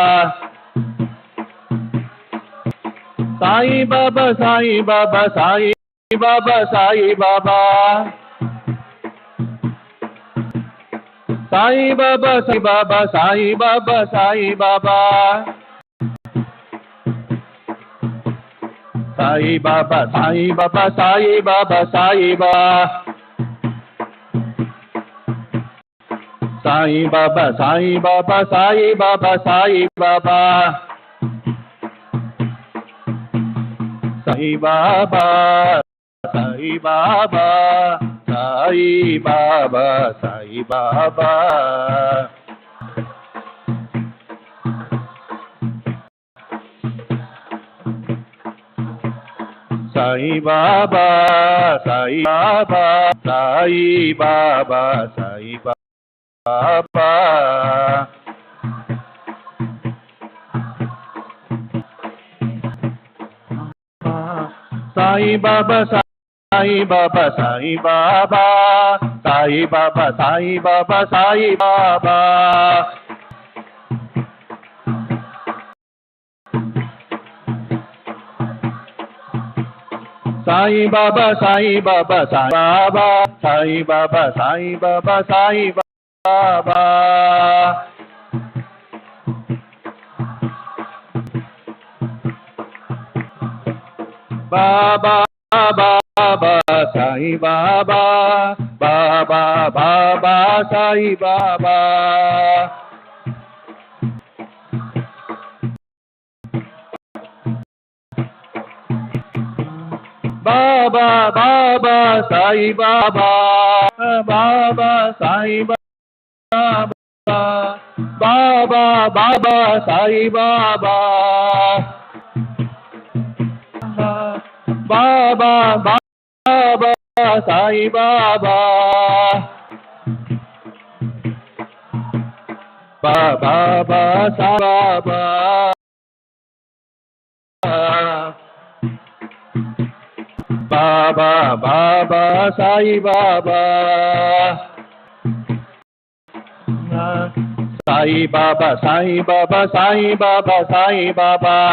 Sai Baba Sai Baba Sai Baba Sai Baba. Sai Baba Sai Baba Sai Baba Sai Baba. Sai Baba Sai Baba Sai Baba Sai Baba. Sai Baba Sai Baba Sai Baba Sai Baba. Sai Baba Sai Baba Sai Baba Sai Baba. Sai Baba Sai Baba Sai Baba Sai Baba. Sai Baba Sai Baba Sai Baba Sai Baba Sai Baba Sai Baba. Sai Baba Sai Baba Sai Baba Sai Baba Sai Baba Sai Baba. Baba Baba Sai Baba, Baba, Baba, Sai Baba. Baba, Baba, Sai Baba, Baba, Sai Baba, Baba, Baba, Sai Baba, Baba, Baba, Sai Baba, Baba, Baba, Sai Baba. Baba, Baba, Sai Baba, Sai Baba, Sai Baba, Sai Baba, Sai Baba,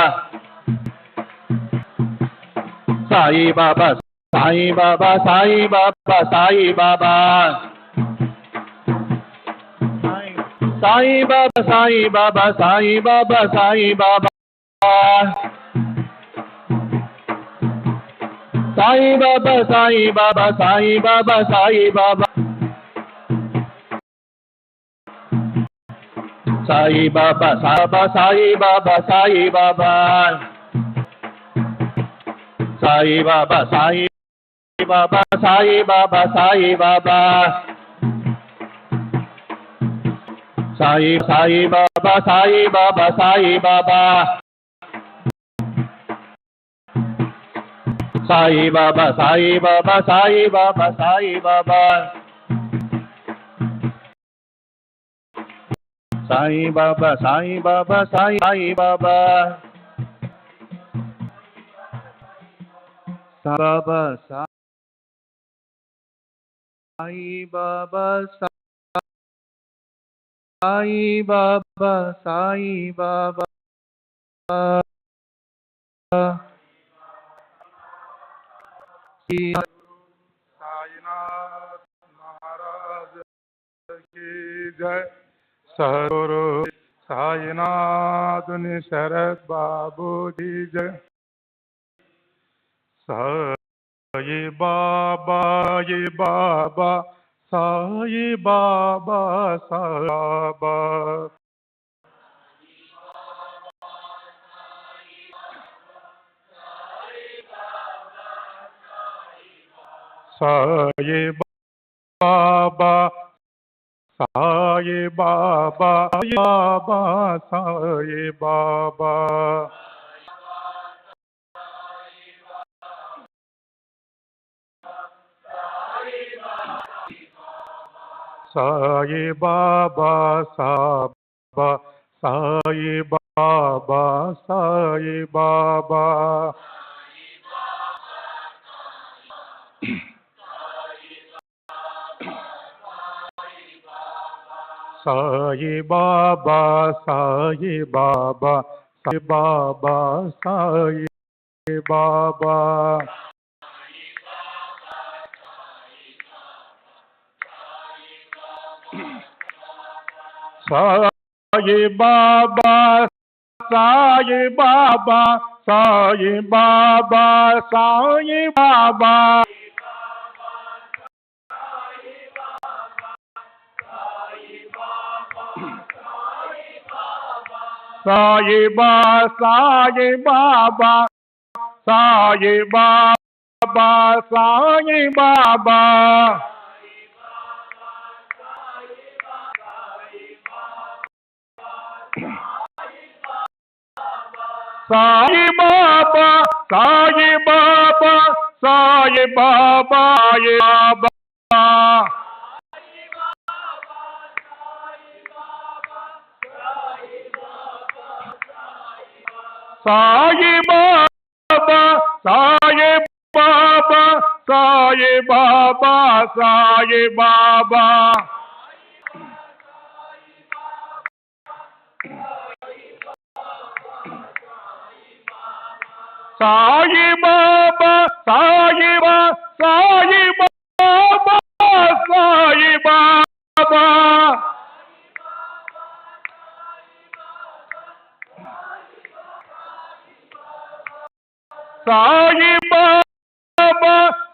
Sai Baba, Sai Baba, Sai Baba, Sai Baba, Sai Baba, Sai Baba, Sai Baba, Sai Baba. Sai Baba, Sai Baba, Sai Baba, Sai Baba. Sai Baba, Saba, Sai Baba, Sai Baba. Sai Baba, Sai Baba, Sai Baba, Sai Baba. Sai Baba, Sai Baba, Sai Baba. Sai Baba, Sai Baba, Sai Baba, Sai Baba. Sai Baba, Sai Baba, Sai Baba. Baba, Sai Baba, Sai Baba, Sai Baba. Sainath Maharaj की जय। सद्गुरु साईनाथ शरद बाबू जी जय। साई बाबा ये बाबा, साई बाबा, साई बाबा। साई बाबा, साई बाबा, साई बाबा, साई बाबा। साई बाबा, साबा, साई बाबा, साई बाबा। साई बाबा, साई बाबा, साई बाबा, साई बाबा। साई बाबा, साई बाबा, साई बाबा, साई बाबा। साई बाबा, साई बाबा, साई बाबा, साई बाबा। साई बाबा, साई बाबा, साई बाबा, ये बाबा। Sai Baba, Sai Baba, Sai Baba, Sai Baba. Sai Baba, Sai Baba, Sai Baba, Sai Baba. Sai Baba,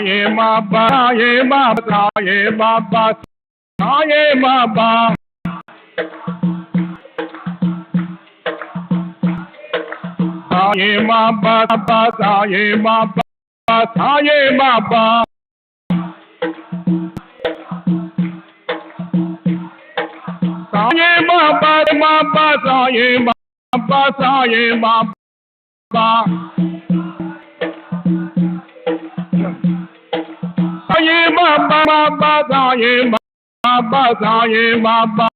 Saye Baba, Saye Baba, Saye Baba, Saye Baba. Saye Baba, Saye Baba, Saye Baba. Saye Baba, Baba, Saye Baba, Saye Baba. Saye Baba, Baba, Saye Baba, Saye Baba.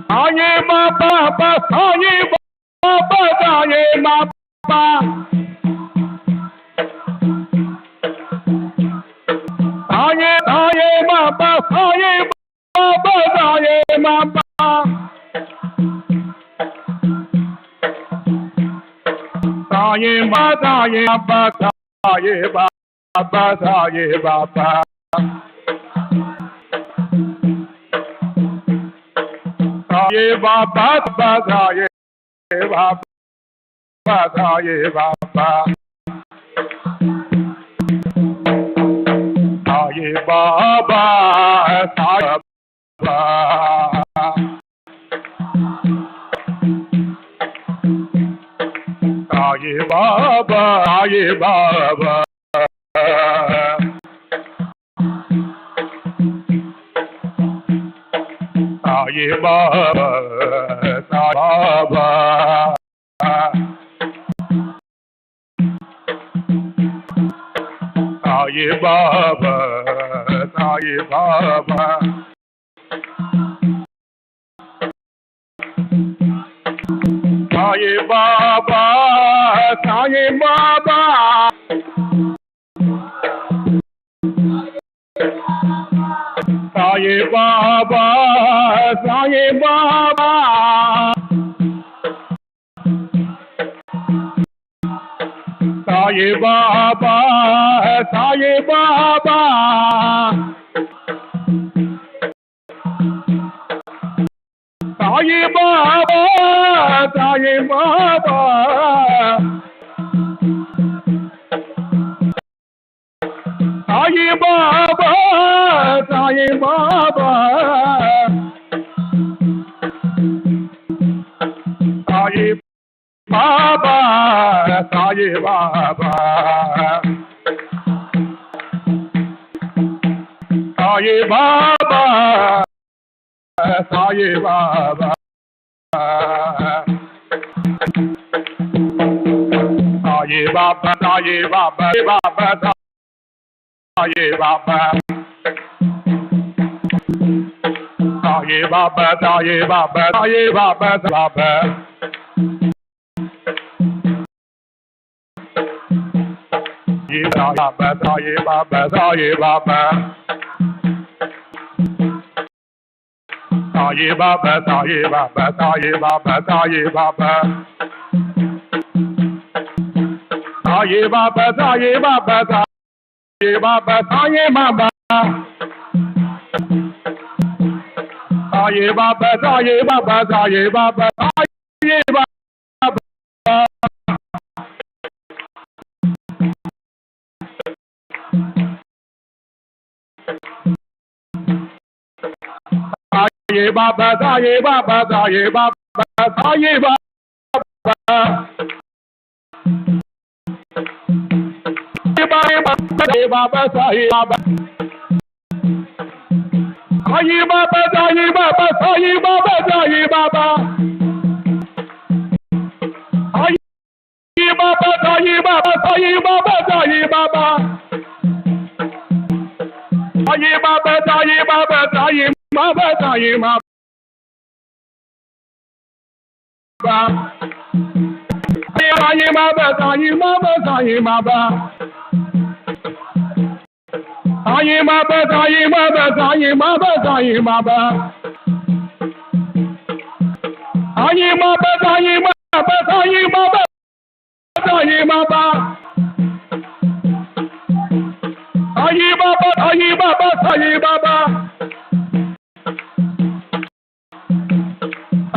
Saye Baba, Saye Baba, Saye Baba. Saye Baba, Saye Baba, Saye Baba. Saye Baba, Saye Baba, Saye Baba, Saye Baba. Saye Baba, Saye Baba, Saye Baba. Saye Baba, Saye Baba. Saye Baba, Saye Baba. Saye Baba, Saye Baba. Saye Baba, Saye Baba. Saye Baba, Saye Baba. Saye Baba, Saye Baba. Saye Baba, Saye Baba. Saye Baba, Saye Baba. Saye Baba, Saye Baba. Saye Baba, Saye Baba. Saye Baba, Saye Baba. Saye Baba, Saye Baba, Baba, Saye Baba. Saye Baba, Saye Baba, Saye Baba, Baba. Saye Baba, Saye Baba, Saye Baba. Saye Baba, Saye Baba, Saye Baba, Saye Baba. Saye Baba, Saye Baba, Saye Baba, Saye Baba. Saye Baba, Saye Baba, Saye Baba, Saye Baba. Saye Baba, Saye Baba, Saye Baba, Saye Baba. Saye Baba, Saye Baba. Saye Baba, Saye Baba, Saye Baba, Saye Baba. Saye Baba, Saye Baba, Saye Baba, Saye Baba. Saye Baba, Saye Baba, Saye Baba, Saye Baba. Saye Baba, Saye Baba, Saye Baba. Saye Baba, Saye Baba, Saye Baba, Saye Baba. Saye Baba, Saye Baba, Saye Baba, Saye Baba. Saye Baba, Saye Baba, Saye Baba.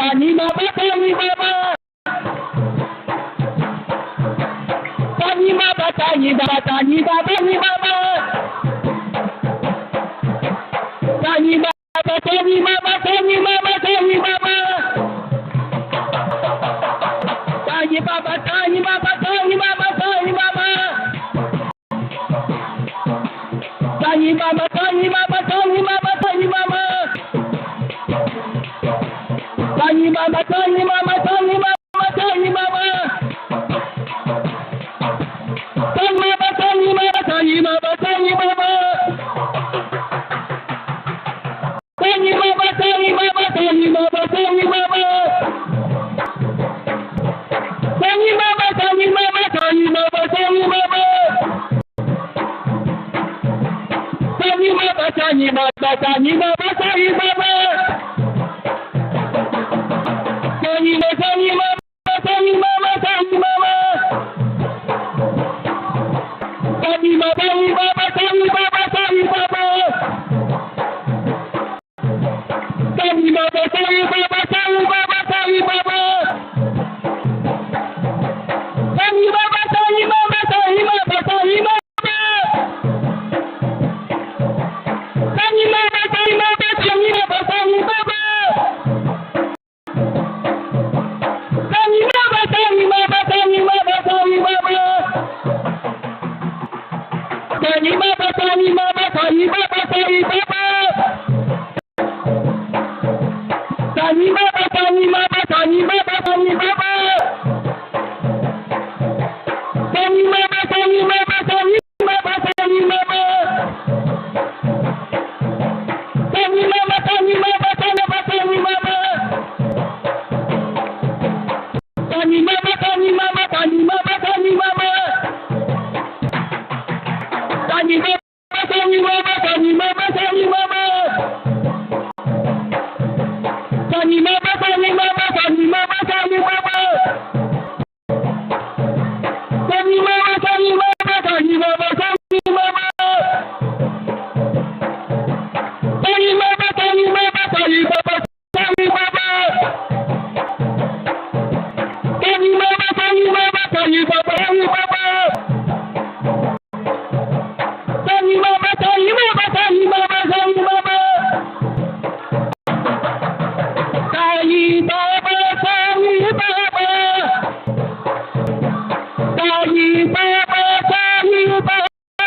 Sani Baba, Sani Baba. Sani Baba, Sani Baba, Sani Baba, Sani Baba. Sani Baba, Sani Baba, Sani Baba, Sani Baba. Sani Baba, Sani Baba, Sani Baba, Sani Baba. Sani Baba, Sani Baba, Sani Baba, Sani Baba. Sani Baba, Sani Baba, Sani Baba, Sani Baba. Sani Baba, Sani Baba, Sani Baba, Sani Baba. Sani Baba, Sani Baba, Sani Baba, Sani Baba. Sani Baba, Sani Baba, Sani Baba, Sani Baba. Sani Baba, Sani Baba, Sani Baba, Sani Baba. Sani Baba, Sani Baba, Sani Baba, Sani Baba. Sani Baba, Sani Baba, Sani Baba, Sani Baba. Sani Baba, Sani Baba, Sani Baba, Sani Baba. Sani Baba, Sani Baba, Sani Baba, Sani Baba. Sani Baba, Sani Baba, Sani Baba, Sani Baba. Sani Baba, Sani Baba, Sani Baba, Sani Baba. Sani Baba, Sani Baba, Sani Baba, Sani Baba. Sani Baba, Sani Baba, Sani Baba, Sani Baba. Sani Baba, Sani Baba, Sani Baba, Sani Baba. Sani Baba, Sani Baba, Sani Baba, Sani Baba. Sani Baba, Sani Baba, Sani Baba, Sani Baba. Sani Baba, Sani Baba, Sani Baba, Sani Baba. Sani Baba, Sani Baba, Sani Baba, Sani Baba. Sani Baba, Sani Baba, Sani Baba, Sani Baba. Sani Baba, Sani Baba, Sani Baba, Sani Baba. Sani Baba, Sani Baba, Sani Baba, Sani Baba. Sani Baba, Sani Baba, Sani Baba, Sani Baba. Sani Baba, Sani Baba. Sani Baba, Sani Baba.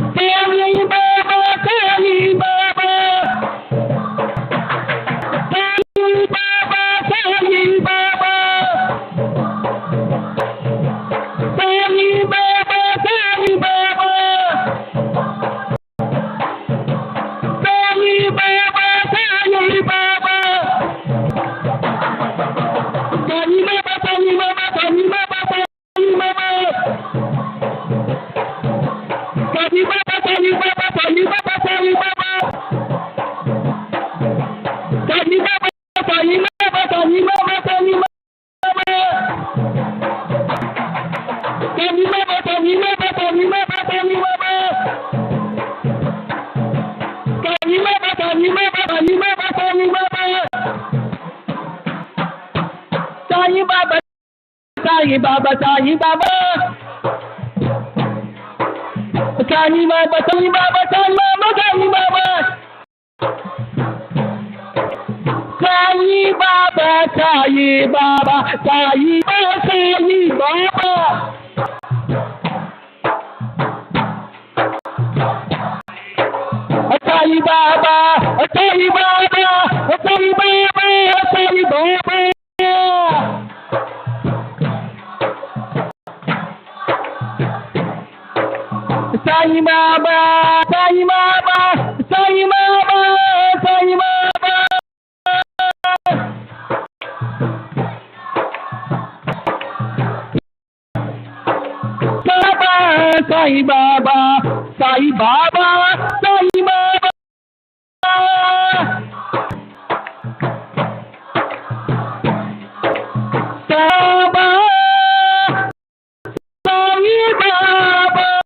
Sani Baba, Sani Baba. Sani Baba, Sani Baba. Sani Baba, Sani Baba. Sani Baba, Sani Baba. Sani Baba, Sani Baba, Sani Baba, Sani Baba. Sani Baba, Sani Baba, Sani Baba, Sani Baba. Sani Baba, Sani Baba, Sani Baba, Sani Baba. Sani Baba, Sani Baba, Sani Baba, Sani Baba. Sani Baba, Sani Baba, Sani Baba, Sani Baba. Sani Baba, Sani Baba, Sani Baba. Sani Baba, Sani Baba, Sani Baba, Sani Baba. Sani Baba, Sani Baba, Sani Baba, Sani Baba. Sani Baba, Sani Baba, Sani Baba, Sani Baba. Sani Baba, Sani Baba, Sani Baba, Sani Baba. Sai Baba, Sai Baba, Sai Baba. Baba, Sai Baba.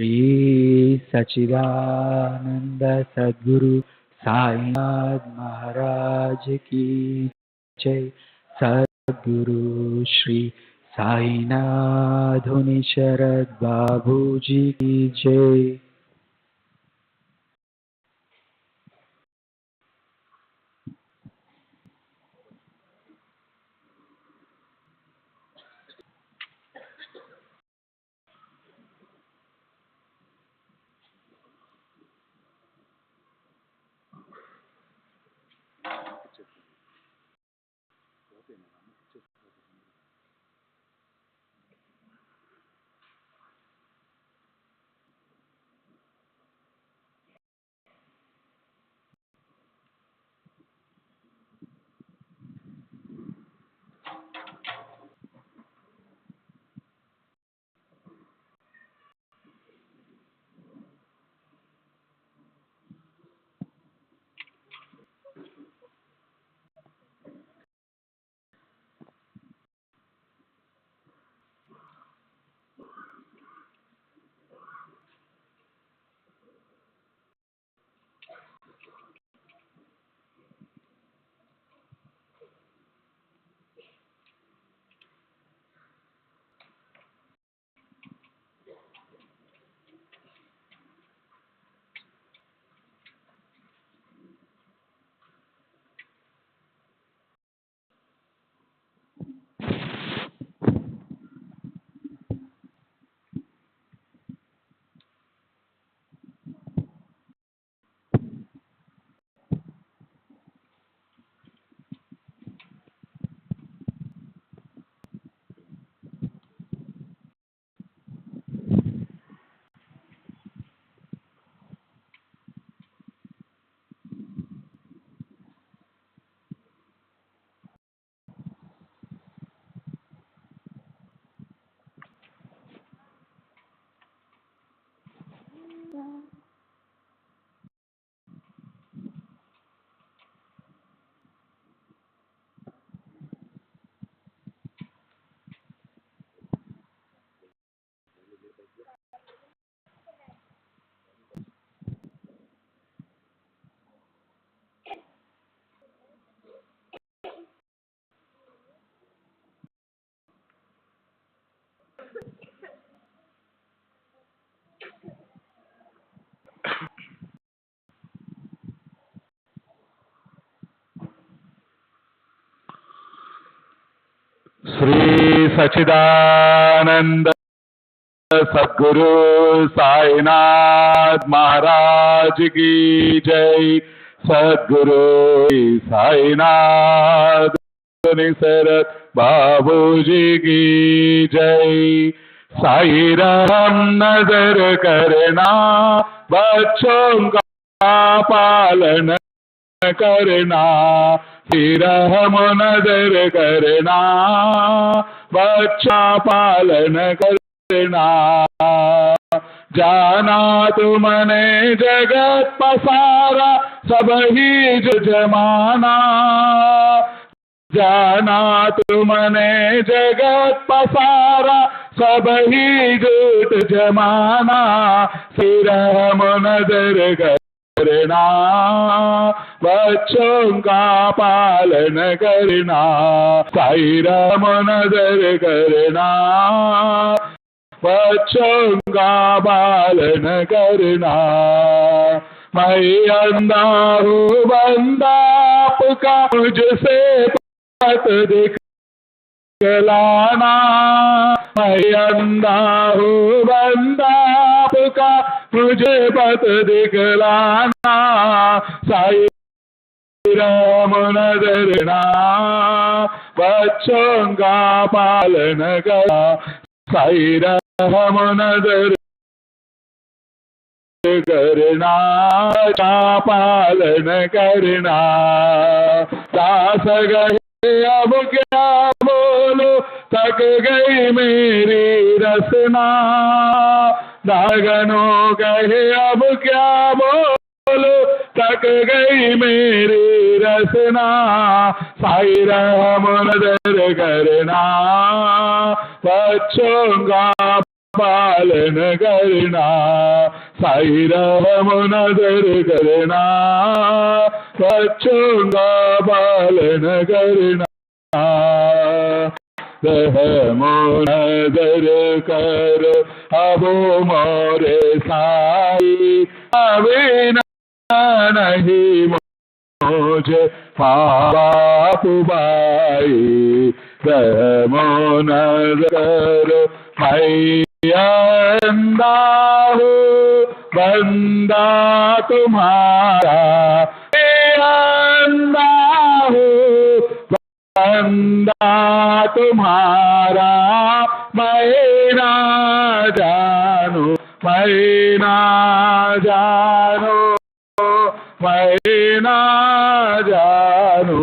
Shri Sachchidanand Sadguru Sainath Maharaj की जय। सद्गुरु श्री साईनाथ धुनी शरद बाबू जी की जय। श्री सच्चिदानंद सद्गुरु साईनाथ महाराज की जय। सद्गुरु साईनाथ शरद बाबू जी की जय। साई राम नजर करना, बच्चों का पालन करना, फिर हम नजर करना, बच्चा पालन करना। जाना तुमने जगत पसारा, सब ही जो जमाना। जाना तुमने जगत पसारा, सब ही झूठ जमाना। फिर हम नजर करना, बच्चों का पालन करना। साई राम नजर करना, बच्चों का पालन करना। मैं अंधा हूँ बंदा आपका, मुझसे पथ दिखलाना। मैं अंधा हूँ बंदा आपका, मुझे पथ दिखलाना। साई राम नजरना, बच्चों का पालन करना। साई राम नजर करना, का पालन करना। दास गए अब क्या बोलो, थक गई मेरी रसना। दागनों कहे अब क्या बोलो, थक गई मेरी रसना। साई राम नजर करना, बच्चों का पालन करना, साई रमुना दर करना, बच्चों का पालन करना, रहमो नजर करो अब मोरे साई, अभी नहीं मुझे बाप भाई, रहमो नजर मैया हूँ बंदा तुम्हारा, बंदा हूँ बंदा तुम्हारा, मैं ना जानू मैं ना जानू मैं ना जानू,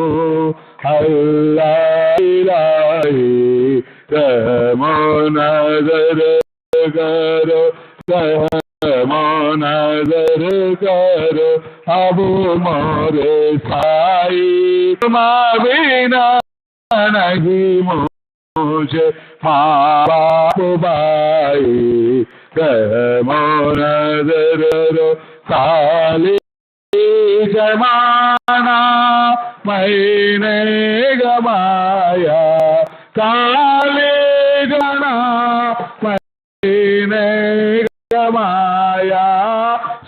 अल्लाह इलाही रहमो नजर करो, रहमो नजर करो अब मोरे साई, तुम बिना नहीं मुझे माँ बाप भाई, रहमो नजर करो साली जमाना मैंने गमाया, काले जाना मैंने गमाया,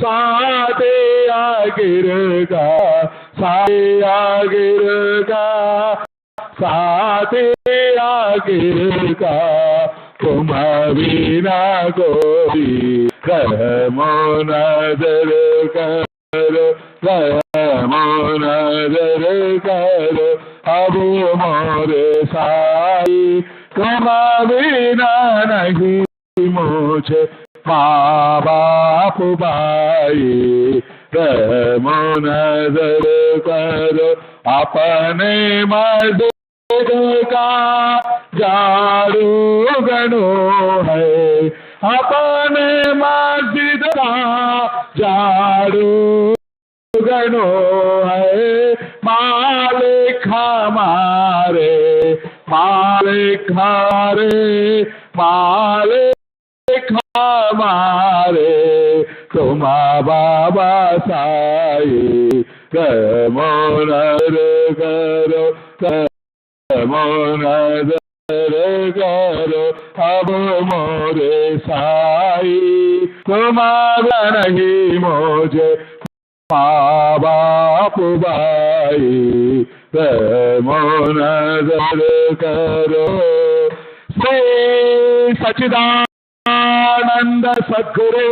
साथे आगिर का साथे आगिर का साथे आगिर का, तुम बिना कोई रहमो नजर करो, रहमो नजर करो अब मोरे साई, तुम बिना नहीं मुझे माँ बाप भाई, रहमो नजर करो अपने मस्जिद का जारू गनो है, अपने मस्जिद का जारू गनो है, मालिक हमारे मालिक हमारे मालिक हमारे, तुम बाबा साई, रहमो नजर करो रहमो नजर करो अब मोरे साई, तुम नहीं मुझे माँ बाप भाई, रहमो नजर करो, श्री सच्चिदानंद सद्गुरु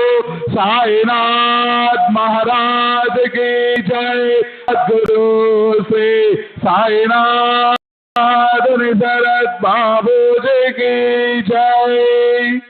साईनाथ महाराज की जय, सद्गुरु श्री साईनाथ निसरत बाबू जी की जय।